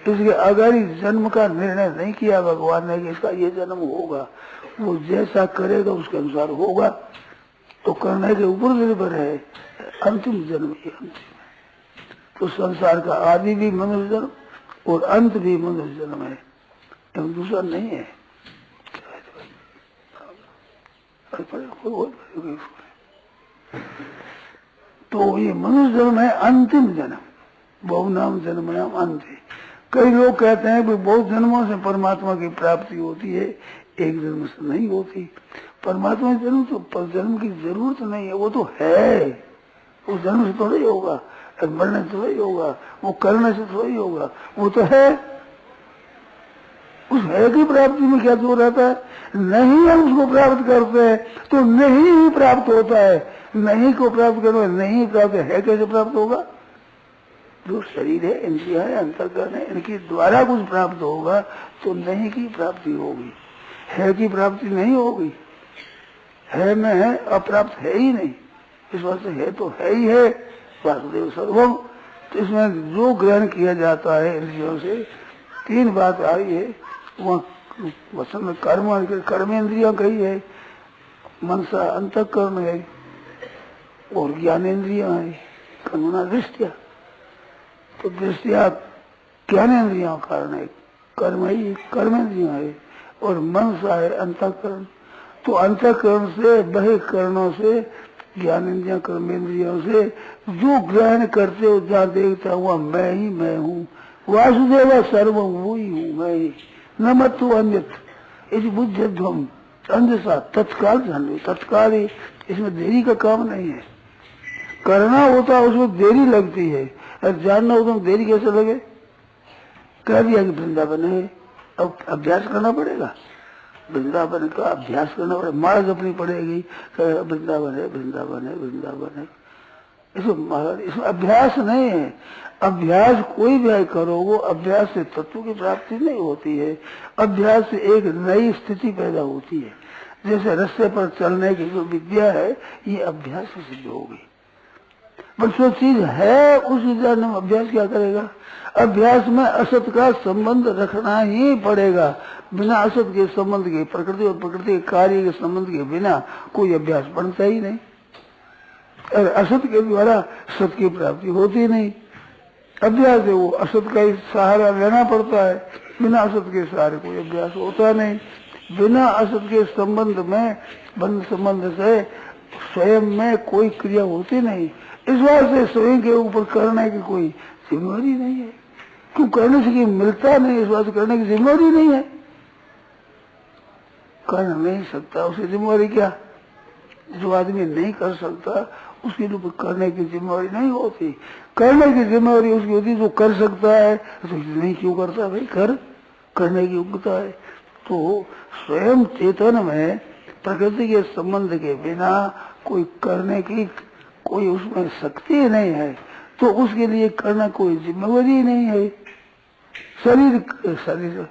B: इसके अगाड़ी जन्म का निर्णय नहीं किया भगवान ने कि इसका ये जन्म होगा, वो जैसा करेगा उसके अनुसार होगा। तो करने के ऊपर निर्भर है, अंतिम जन्म ही अंतिम है। तो संसार का आदि भी मनुष्य जन्म और अंत भी मनुष्य जन्म है, दूसरा नहीं है। तो ये मनुष्य जन्म है अंतिम जन्म, बहुनाम जन्म नाम अंत है। कई लोग कहते हैं कि बहुत जन्मों से परमात्मा की प्राप्ति होती है, एक जन्म से नहीं होती। परमात्मा जन्म तो जन्म की जरूरत नहीं है, वो तो है, उस जन्म से थोड़ा ही होगा, मरने से थोड़ा ही होगा, वो करने से थोड़ा ही होगा, वो तो है। उस है की प्राप्ति में क्या जोर रहता है? नहीं हम उसको प्राप्त करते हैं तो नहीं ही प्राप्त होता है, नहीं को प्राप्त करो नहीं प्राप्त है कैसे प्राप्त होगा? जो शरीर है, इंद्रिया है, अंतःकरण है, इनके द्वारा कुछ प्राप्त होगा तो नहीं की प्राप्ति होगी, है की प्राप्ति नहीं होगी। है में है, अप्राप्त है ही नहीं, इस बात से है तो है ही है, वासुदेव सर्वम। तो इसमें जो ग्रहण किया जाता है इंद्रियों से, तीन बात आई है, वहाँ वचन में कर्म इंद्रियां कही है, मनसा अंतःकरण है और ज्ञानेन्द्रियां है, कर्मणा दृष्टिया। तो दृष्टिया ज्ञानेन्द्रियों का कारण है, कर्म ही कर्मेंद्रियां है और मनसा है अंतःकरण। तो अंतःकरण से बहिकरणों से ज्ञानेन्द्रियां कर्मेंद्रियों से जो ग्रहण करते हो, जहाँ देखता हुआ मैं ही मैं हूँ, वासुदेव सर्वम वो ही हूँ मैं ही, न मत तो अन्यत्र यदि बुद्धम अंधसा तत्काल जान लो, तत्काल ही, इसमें देरी का काम नहीं है। करना होता है उसमें देरी लगती है, और जानना होता है देरी कैसे लगे? कह दिया कि वृंदावन है, अब अभ्यास करना पड़ेगा, वृंदावन का अभ्यास करना पड़ेगा, मार्ग अपनी पड़ेगी, वृंदावन है वृंदावन है वृंदावन है। इसमें अभ्यास नहीं है, अभ्यास कोई भी करोगे, अभ्यास से तत्व की प्राप्ति नहीं होती है, अभ्यास से एक नई स्थिति पैदा होती है। जैसे रास्ते पर चलने की जो विद्या है, ये अभ्यास से सिद्ध होगी। पर जो चीज है उस विद्या में अभ्यास क्या करेगा? अभ्यास में असत का संबंध रखना ही पड़ेगा, बिना असत के संबंध के, प्रकृति और प्रकृति के कार्य के संबंध के बिना कोई अभ्यास बनता ही नहीं, और असत के द्वारा सत की प्राप्ति होती नहीं। अभ्यास है वो असत का ही सहारा लेना पड़ता है, बिना असत के सहारे कोई अभ्यास होता नहीं। बिना असत के संबंध में, बंध संबंध से स्वयं में कोई क्रिया होती नहीं। इस बात से स्वयं के ऊपर करने की कोई जिम्मेवारी नहीं है, क्यों करने से मिलता नहीं, इस बात से करने की जिम्मेवारी नहीं है, कर नहीं सकता, उसे जिम्मेवारी क्या? जो आदमी नहीं कर सकता उसके ऊपर करने की जिम्मेवारी नहीं होती, करने की जिम्मेवारी उसकी होती जो कर सकता है, तो नहीं क्यों करता भाई? करने की योग्यता है। तो स्वयं चेतन में प्रकृति के संबंध के बिना कोई करने की कोई उसमें शक्ति नहीं है, तो उसके लिए करना कोई जिम्मेवारी नहीं है। शरीर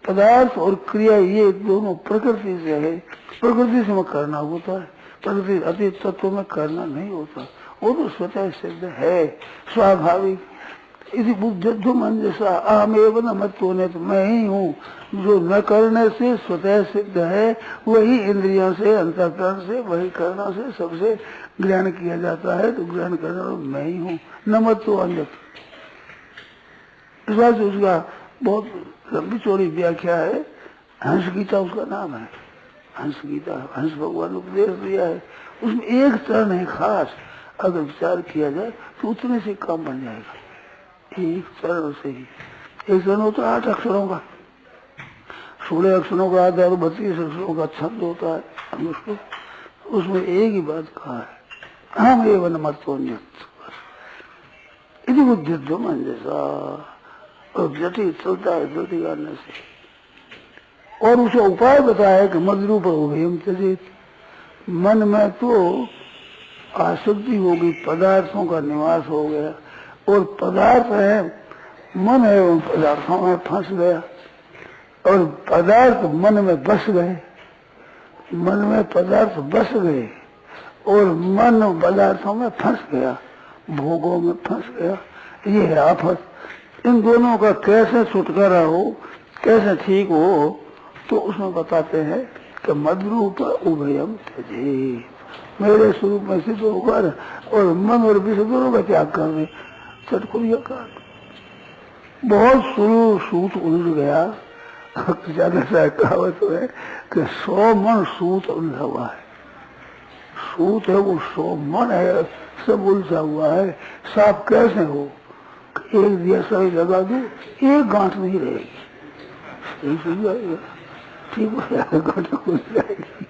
B: पदार्थ और क्रिया ये दोनों प्रकृति से है, प्रकृति से में करना होता है, प्रकृति अतीत तत्व में करना नहीं होता, वो तो स्वतः सिद्ध है, स्वाभाविक। इसी बुद्धो मन जैसा अहमेव न मत होने, तो मैं ही हूँ, जो न करने से स्वतः सिद्ध है, वही इंद्रियों से, अंतःकरण से, वही करना से सबसे ग्रहण किया जाता है। तो ग्रहण करना मैं ही हूँ, न मत तो अन्य। इस बात से उसका बहुत लंबी चौड़ी व्याख्या है, हंस गीता उसका नाम है, हंस गीता, हंस भगवान उपदेश दिया है। उसमें एक चरण है खास, अगर विचार किया जाए तो उतने से काम बन जाएगा, एक चरण से ही। एक चरण होता है 8 अक्षरों का, 16 अक्षरों का आता है, तो 32 अक्षरों का छंद होता है, उसमें एक ही बात कहा है, हम एवं मत्वन्यत, इति बुद्धिद्व मन जैसा, और जटिल चलता है जल्दी करने से। और उसे उपाय बताया कि मद्रूप उभयम त्यजेत, मन में तो आसक्ति होगी, पदार्थों का निवास हो गया, और पदार्थ है, मन है उन पदार्थों में फंस गया, और पदार्थ मन में बस गए, मन में पदार्थ बस गए, और मन पदार्थों में फंस गया, भोगों में फंस गया। ये है आफत। इन दोनों का कैसे छुटकारा हो, कैसे ठीक हो, तो उसमें बताते हैं कि मद्रूप उभयम त्यजे, मेरे स्वरूप में सिद्ध होकर और मन और विषय दोनों का त्याग कर दे। चटकुरिया का बहुत शुरू सूत उलझ गया, ज्यादा सा कहावत है कि 100 मन सूत उलझा हुआ है, सूत है वो 100 मन है, सब उलझा हुआ है, साफ कैसे हो? एक दिया सही लगा दो, एक गांठ नहीं रहेगी, ठीक हो जाएगा, गांठ खुल जाएगी।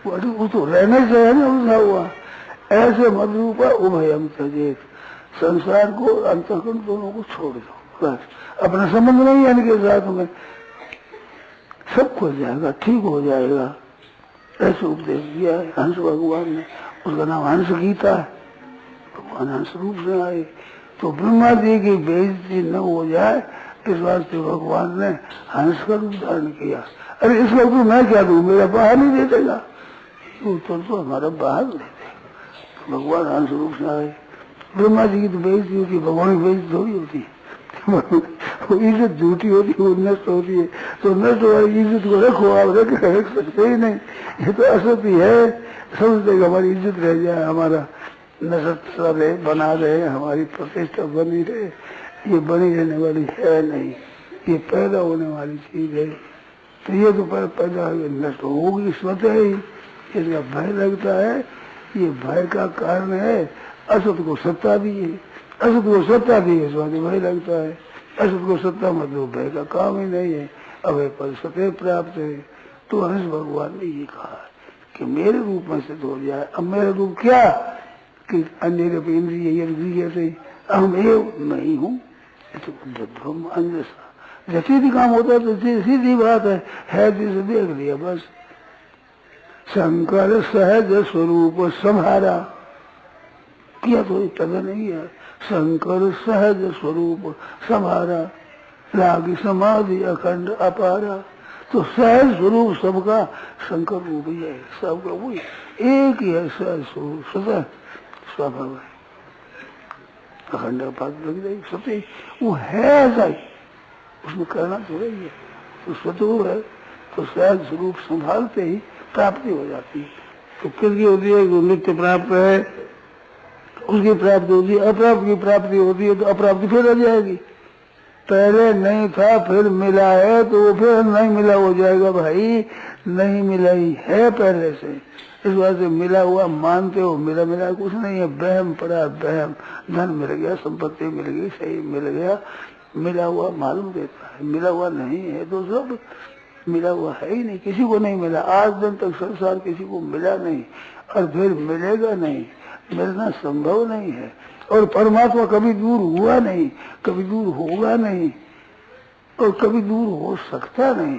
B: वो तो रहने से है ना उलझा हुआ। ऐसे मधुरूपा उभयम त्यजेत, संसार को अंतःकरण दोनों को छोड़ दो, बस अपना संबंध नहीं है इनके साथ में, सब खुल जाएगा, ठीक हो जाएगा। ऐसे उपदेश दिया है हंस भगवान ने, उसका नाम हंस गीता है। भगवान हंस रूप से आए तो ब्रह्मा जी की बेइज्जती न हो जाए, इस वास्ते भगवान ने हंस का रूप धारण किया। अरे इस वक्त मैं क्या दूं, मेरा बाहर नहीं दे देगा, उत्तर तो हमारा बाहर दे देगा। भगवान हंस रूप से आए। ब्रह्मा जी की तो बेइज्जती होती है, भगवान की बेइज्जती थोड़ी होती है। वो इज्जत झूठी होती है, वो नष्ट होती है। तो नष्ट वाली इज्जत को रखो, आप रख सकते ही नहीं, ये तो असत ही है। समझते हमारी इज्जत रह जाए, हमारा नशत रहे, बना रहे, हमारी प्रतिष्ठा बनी रहे, ये बनी रहने वाली है नहीं, ये पैदा होने वाली चीज है। तो ये तो पैदा नष्ट होगी स्वतः ही, इसका भय लगता है, ये भय का कारण है असत को सत्ता दी है, असत को सत्ता दी है, इस बात भय लगता है। असत को सत्ता मतलब भय का काम ही नहीं है, अभय पर सत्य प्राप्त है। तो हंस भगवान ने ये कहा कि मेरे रूप में सिद्ध हो जाए। अब मेरा रूप क्या कि अन्य इंद्रिय से अहम एव नहीं हूँ, ब्रह्म अंजसा जैसे काम होता है तो सीधी बात है जिसे देख लिया बस। शंकर सहज स्वरूप संहारा किया तो पता नहीं है। शंकर सहज स्वरूप संहारा लागी समाधि अखंड अपारा। तो सहज स्वरूप सबका शंकर रूप ही है, सबका वही एक ही है, सहज स्वरूप सदा स्वभाव है, अखंड अपार लग जाएगी सत्य, वो है ऐसा ही, उसमें करना तो रही है, तो स्वतः है। तो सहज स्वरूप संभालते ही प्राप्ति हो जाती है। तो किसकी होती है? जो नित्य प्राप्त है उसकी प्राप्ति होती है, अप्राप्त की प्राप्ति होती है तो अप्राप्ति फिर आ जाएगी। पहले नहीं था फिर मिला है तो वो फिर नहीं मिला हो जाएगा। भाई नहीं मिला ही है पहले से, इस बात से मिला हुआ मानते हो, मिला मिला कुछ नहीं है, बहम पड़ा बहम। धन मिल गया, संपत्ति मिल गई, सही मिल गया, मिला हुआ मालूम देता है, मिला हुआ नहीं है तो सब मिला हुआ है ही नहीं, किसी को नहीं मिला। आज दिन तक संसार किसी को मिला नहीं और फिर मिलेगा नहीं, मिलना संभव नहीं है। और परमात्मा कभी दूर हुआ नहीं, कभी दूर होगा नहीं और कभी दूर हो सकता नहीं।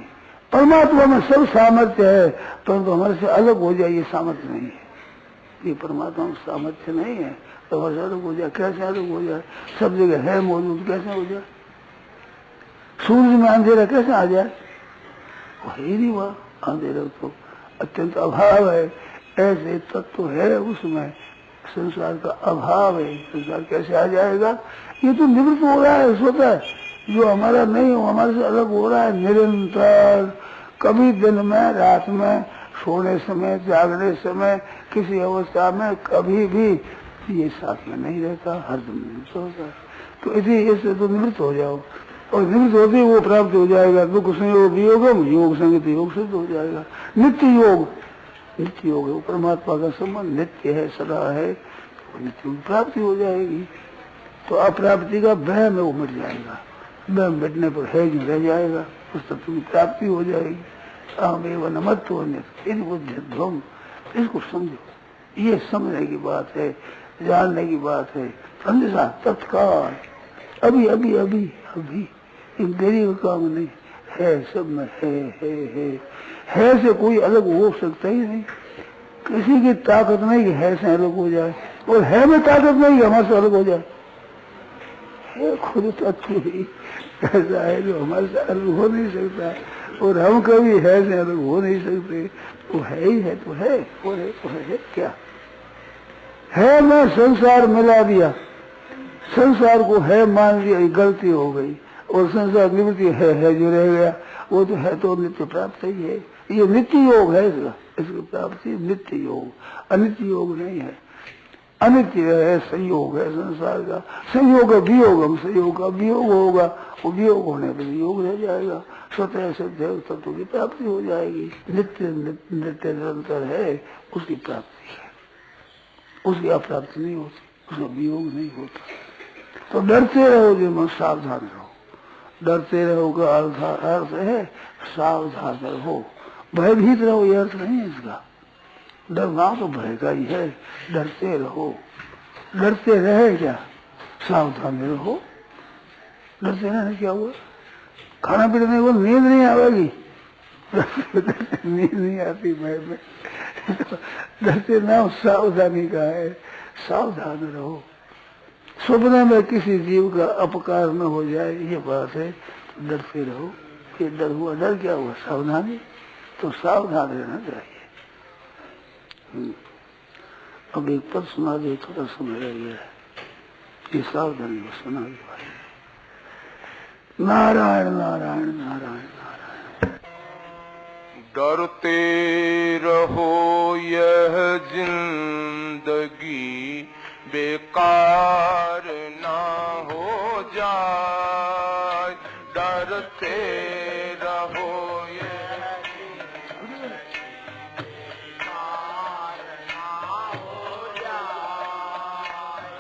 B: परमात्मा में सब सामर्थ्य है, परंतु हमारे से अलग हो जाए ये सामर्थ्य नहीं है। ये परमात्मा में सामर्थ्य नहीं है तो हमारे से अलग हो जाए। कैसे अलग हो जाए? सब जगह है मौजूद, कैसे हो जाए? सूर्य में अंधेरा कैसे आ जाए? वही नहीं हुआ, अंधेरा तो अत्यंत अभाव है। ऐसे तत्व है उसमें, संसार का अभाव है, संसार कैसे आ जाएगा? ये तो निवृत्त हो रहा है स्वतः, जो हमारा नहीं हो, हमारे से अलग हो रहा है निरंतर। कभी दिन में, रात में, सोने समय, जागने समय, किसी अवस्था में कभी भी ये साथ में नहीं रहता, हरदम निवृत्त होता है। तो इससे तो निवृत्त हो जाओ, और निवृत्त होते वो प्राप्त हो जाएगा। दुख संयोग वियोगम, योग संगत योग सिद्ध हो जाएगा। नित्य योग, नित्य योग है, परमात्मा का संबंध नित्य है, सदा है, नित्य प्राप्ति हो जाएगी। तो अप्राप्ति का वहम है वो मिट जाएगा, वहम मिटने पर है जो रह जाएगा, उस तत्व की प्राप्ति हो जाएगी। अहम एवं नमत्व बुद्धि ध्वम, इसको समझो, ये समझने की बात है, जानने की बात है। अंधेरा तत्काल, अभी अभी अभी अभी, इन देरी का काम नहीं है, सब में है से कोई अलग हो सकता ही नहीं। किसी की ताकत नहीं है से अलग हो जाए, और है में ताकत नहीं हमारे से अलग हो जाए। है खुद तत्व ही ऐसा है जो हमारे से अलग हो नहीं सकता, और हम कभी है से अलग हो नहीं सकते। वो है ही है तो है, वो है तो है क्या है? मैं संसार मिला दिया, संसार को है मान लिया, गलती हो गई, और संसार निवृत्ति है जो रह गया, वो तो है तो नित्य प्राप्त ही है। ये नित्य योग है, इसकी प्राप्ति नित्य योग, अनित्य योग नहीं है। अनित्य है, संयोग है संसार का। संयोग है वियोगम, संयोग का वियोग होगा, वो वियोग होने पर योग रह जाएगा, स्वतः सिद्ध तत्व की प्राप्ति हो जाएगी। नित्य नित्य निरंतर है, उसकी प्राप्ति है, उसकी अप्राप्ति नहीं होती, उसका वियोग नहीं होता। तो डरते रहो जी, मत सावधान रहो। डरते रहो का अर्थ है सावधान रहो, भयभीत रहो, यह अर्थ नहीं है इसका। डरना तो भय का ही है, डरते रहो। डरते रहे क्या, सावधान रहो। डरते रहने क्या हुआ, खाना पीना नहीं हुआ, नींद नहीं आवेगी। नींद नहीं आती भय में। डरते ना, सावधानी का है, सावधान रहो। स्वप्न में किसी जीव का अपकार न हो जाए, ये बात है। डरते रहो। ये डर हुआ, डर क्या हुआ, सावधानी। तो सावधान रहना चाहिए। अब एक पद सुना दे, थोड़ा समय रह गया है, ये सावधानी को सुना दे। नारायण नारायण नारायण नारायण।
C: डरते रहो यह जिंदगी बेकार ना हो जाए। डरते रहो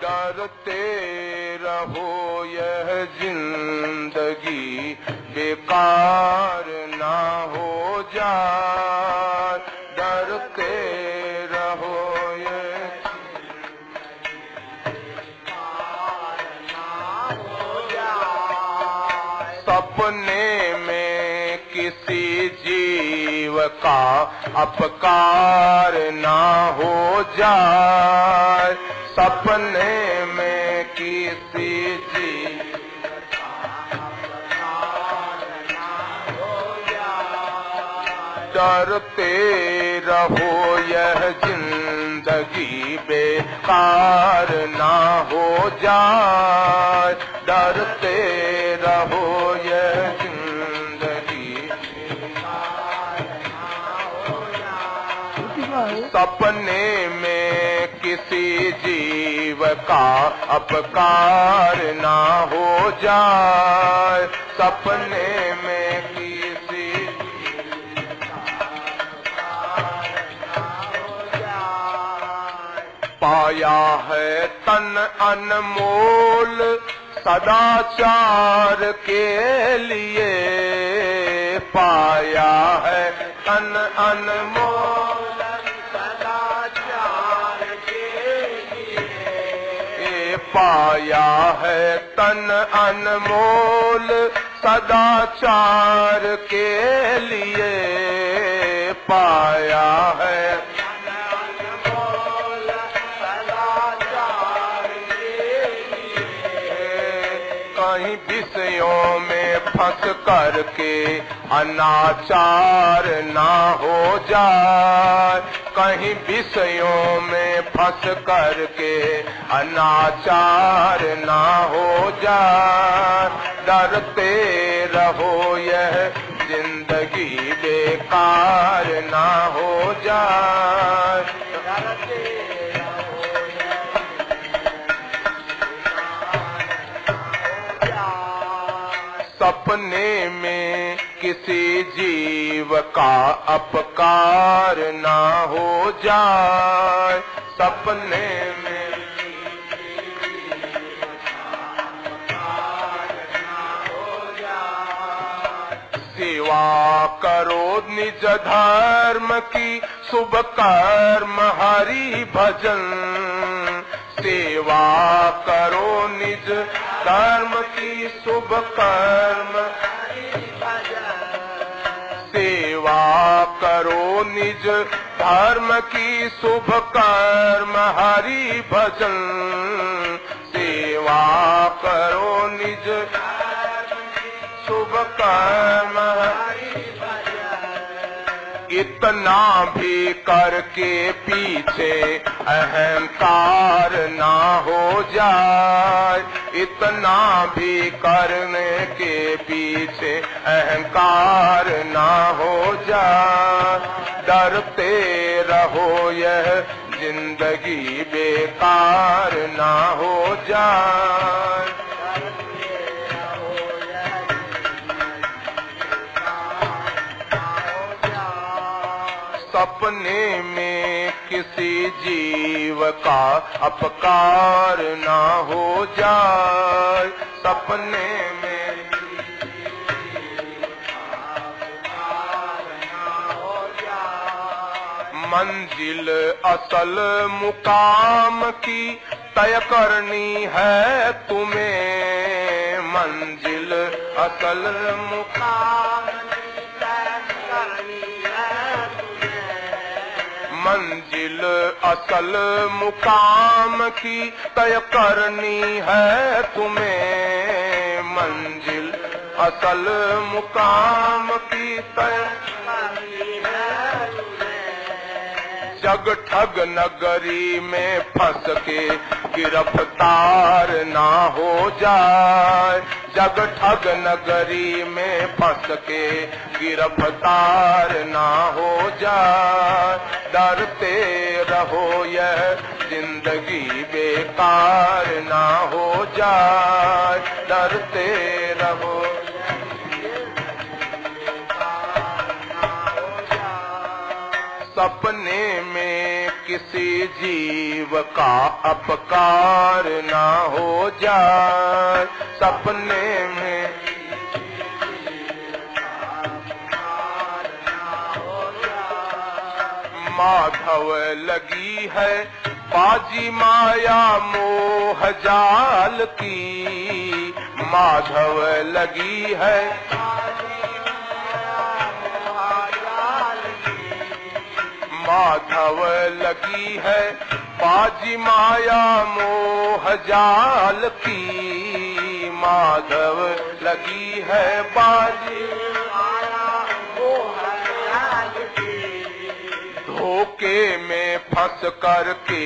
C: डरते रहो यह जिंदगी बेकार ना हो जाए। डरते रहो ये सपने में किसी जीव का अपकार ना हो जाए। सपने में किसी जीव का अपकार ना हो जाए। डरते रहो यह जिंदगी बेकार ना हो जाए। डरते रहो यह जिंदगी बेकार ना हो जाए। सपने में किसी जीव का अपकार ना हो जाए। सपने में किसी जीव का अपकार ना हो जाए। पाया है तन अनमोल सदाचार के लिए। पाया है तन अनमोल पाया है तन अनमोल सदाचार के लिए। पाया है तन अनमोल सदाचार के लिए। कहीं विषयों में फंस करके अनाचार ना हो जाए। कहीं विषयों में फंस करके अनाचार ना हो जाए। डरते रहो यह जिंदगी बेकार ना हो जाए। डरते रहो यह सपने में किसी जीव का अपकार ना हो जाए। सपने में सेवा करो निज धर्म की शुभ कर्म हरि भजन। सेवा करो निज धर्म की शुभ कर्म हरि भजन। सेवा करो निज धर्म की शुभ कर्म हरि भजन। सेवा करो निज शुभ कर्म हरि भजन। इतना भी करके पीछे अहंकार ना हो जाए। इतना भी करने के पीछे अहंकार ना हो जाए। डरते रहो यह जिंदगी बेकार ना हो जाए। सपने में किसी जीव का अपकार ना हो जाए। सपने में मंजिल असल मुकाम की तय करनी है तुम्हें। मंजिल असल मुकाम की तय करनी है तुम्हें। मंजिल असल मुकाम की तय करनी है तुम्हें। मंजिल असल मुकाम की तय करनी है तुम्हें। जग ठग नगरी में फंस के गिरफ्तार ना हो जाए। जग ठग नगरी में फंस के गिरफ्तार ना हो जाए। डरते रहो यह जिंदगी बेकार ना हो जाए। डरते रहो सपने में किसी जीव का अपकार ना हो जाए। सपने में माधव लगी है बाजी माया मोह जाल की। माधव लगी है माधव लगी है बाजी माया मोह जाल की। माधव लगी है बाजी माया मोह जाल की। धोखे में फंस करके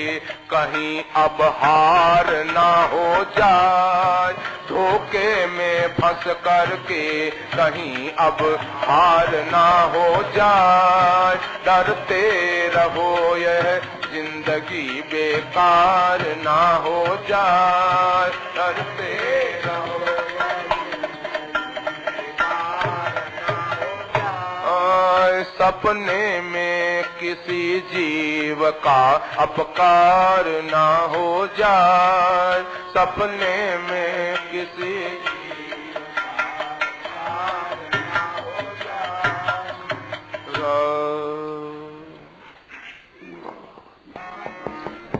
C: कहीं अब हार ना हो जाए। धोखे में फंस करके कहीं अब हार ना हो जाए। डरते रहो यह जिंदगी बेकार ना हो जाए। डरते रहो सपने में किसी जीव का अपकार ना हो जाए। सपने में किसी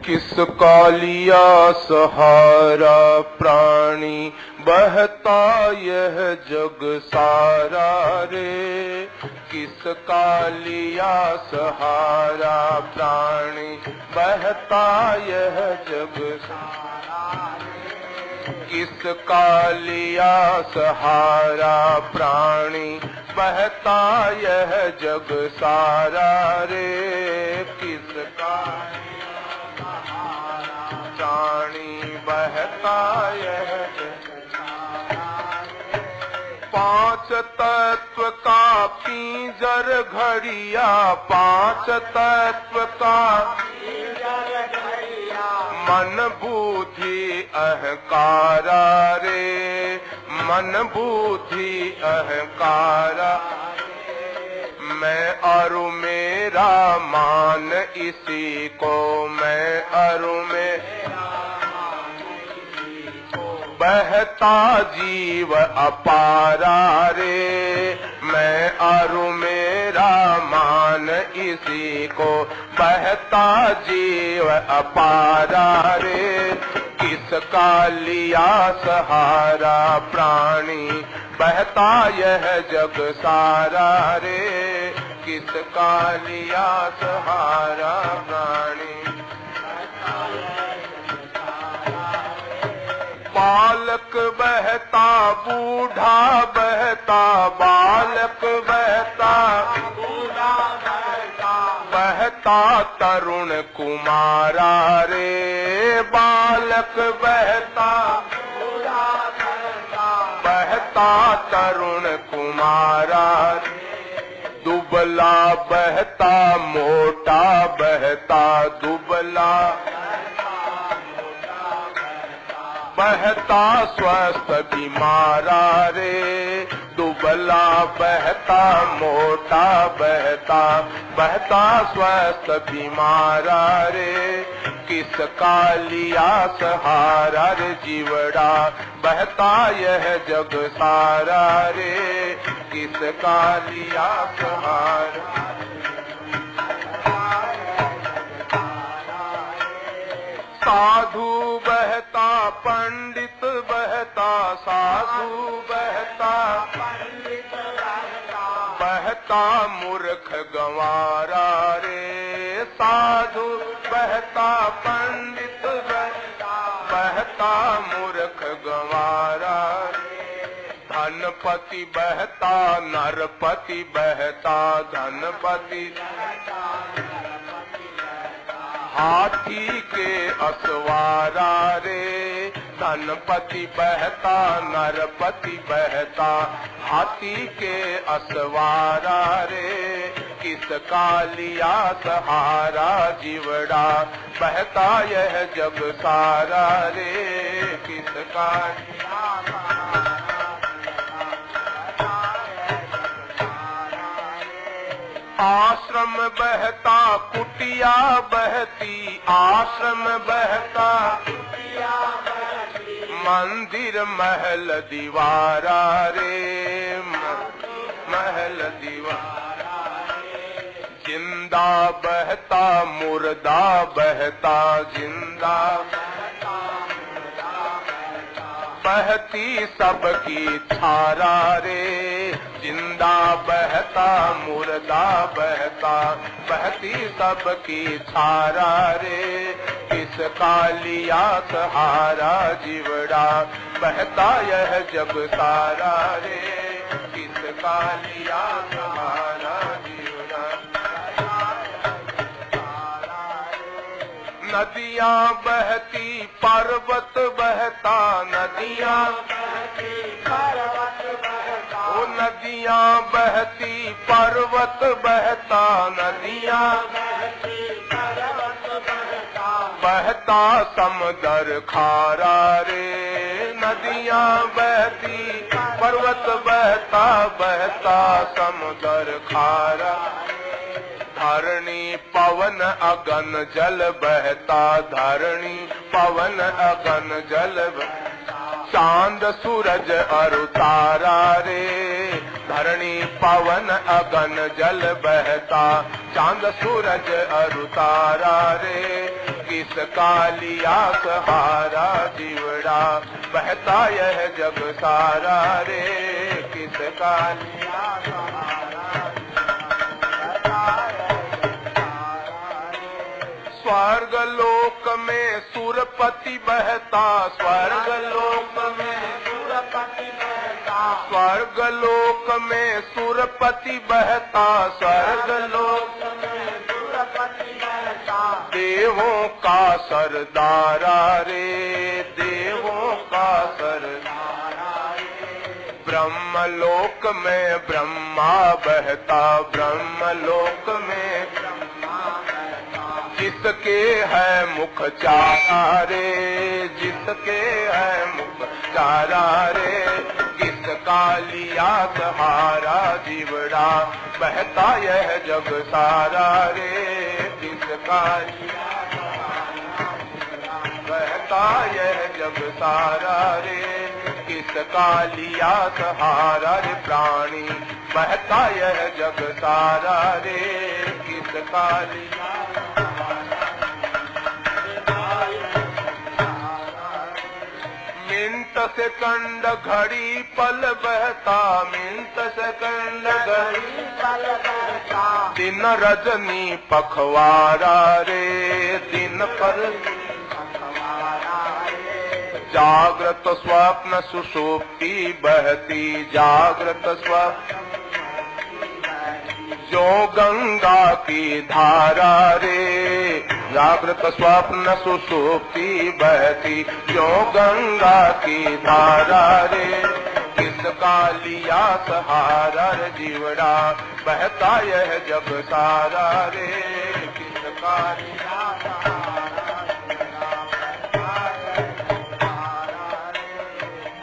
C: किसका लिया सहारा प्राणी बहता यह जग सारा रे। किसका लिया सहारा प्राणी बहता यह जग सारा रे। किसका लिया सहारा प्राणी बहता यह जग सारा रे। किसका प्राणी बहता यह पांच तत्व का पिंजर घड़िया। पांच तत्व का मन बुद्धि अहंकारा रे। मन बुद्धि अहंकारा मैं अरु मेरा मान इसी को। मैं अरु में बहता जीव अपारा रे। मैं अरु मेरा मान इसी को। बहता जीव अपारा रे। किसका लिया सहारा प्राणी बहता यह जग सारा रे। किसका लिया सहारा प्राणी बालक बहता बूढ़ा बहता। बालक बहता बूढ़ा बहता। बहता तरुण कुमारा रे। बालक बहता बूढ़ा बहता। बहता तरुण कुमारा रे। दुबला बहता मोटा मोटा बहता दुबला, बहता स्वस्थ बीमारा रे, दुबला बहता मोटा बहता, बहता स्वस्थ बीमारा रे, किसका लिया सहारा रे जीवड़ा, बहता यह जग सारा रे, किसका लिया सहारा। साधु बहता पंडित बहता, साधु बहता पंडित बहता मूर्ख गंवारा रे, साधु बहता पंडित बहता मूर्ख गंवारा रे, धनपति बहता नरपति बहता, धनपति हाथी के असवारा रे, धनपति बहता नरपति बहता, हाथी के असवारा रे, किसका लिया सहारा जीवड़ा, बहता यह जग सारा रे, किसका लिया सहारा। आश्रम बहता कुटिया बहती, आश्रम बहता कुटिया बहती, मंदिर महल दीवारा रे, महल दीवारा रे, जिंदा बहता मुर्दा बहता, जिंदा बहती सबकी छारा रे, जिंदा बहता मुर्दा बहता, बहती सबकी छारा रे, किसका लिया सहारा जीवड़ा, बहता यह जग सारा रे, किसका लिया सहारा जीवड़ा। नदियां बहती पर्वत बहता, नदियां बहती पर्वत बहता, ओ नदियां बहती पर्वत बहता, नदियां बहती पर्वत बहता, बहता समंदर खारा रे, नदियां बहती पर्वत बहता, बहता समंदर खारा, धरणी पवन अगन जल बहता, धरणी पवन अगन जल बहता, चांद सूरज अरु तारा रे, धरणी पवन अगन जल बहता, चांद सूरज अरु तारा रे, किसका लिया सहारा जीवड़ा, बहता यह जग सारा रे, किसका लिया सहारा। स्वर्ग लोक में सुरपति बहता, स्वर्ग लोक में सुरपति बहता, स्वर्ग लोक में सुरपति बहता, स्वर्ग लोक में सुरपति बहता, देवों का सरदारा रे, देवों का सरदारा रे, ब्रह्मलोक में ब्रह्मा बहता, ब्रह्मलोक में जिसके है मुख चारा रे, जिसके है मुख चारा रे, किसका लिया सहारा जीवड़ा, बहता यह जग सारा रे, किसका लिया सहारा, बहता यह जग सारा रे, किसका लिया सहारा रे प्राणी, बहता यह जग सारा रे, किसका लिया मिनट सेकंड घड़ी पल बहता, मिनट सेकंड घड़ी पल बहता, दिन रजनी पखवारा रे, दिन पर पखवारा रे, जागृत स्वप्न सुषुप्ति बहती, जागृत स्वप्न जो गंगा की धारा रे, जागृत स्वप्न सुषुप्ति बहती, जो गंगा की धारा रे, किसका लिया सहारा जीवड़ा, बहता यह जग सारा रे।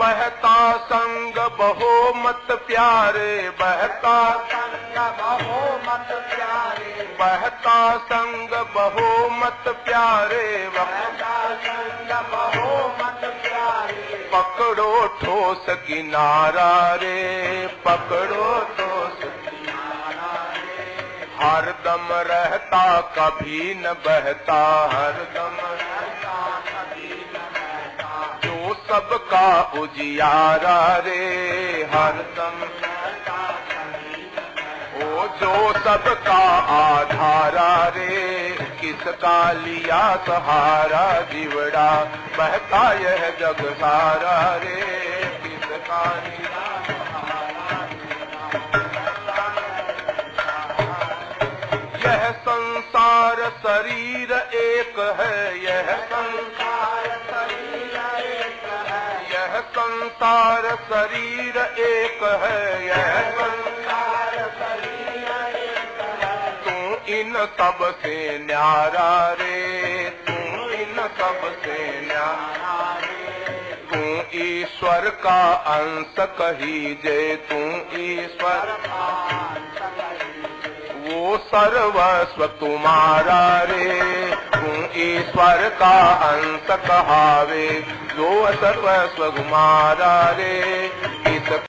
C: बहता संग बहो मत प्यारे, बहता संग बहो मत प्यारे, बहता संग बहो मत प्यारे, बहता संग बहो मत प्यारे। पकड़ो ठोस किनारा रे, पकड़ो ठोस किनारा रे। हरदम रहता कभी न बहता, हरदम रहता कभी न बहता। जो सबका उजियारा रे, हरदम रहता कभी न बहता। ओ जो सबका आधारा रे, किसका लिया सहारा जीवड़ा, बहता यह जग सारा रे, किसका लिया सहारा जीवड़ा। यह संसार शरीर एक है, यह संसार शरीर एक है, यह संसार शरीर एक है, यह संसार शरीर एक है। तू इन सब से न्यारा रे, तू इन सब से न्यारा रे। तू ईश्वर का अंश कहीजे, तू ईश्वर का अंश कहीजे। वो सर्वस्व तुम्हारा रे, तू ईश्वर का अंश कहावे, जो सर्वस्व तुम्हारा रे। इस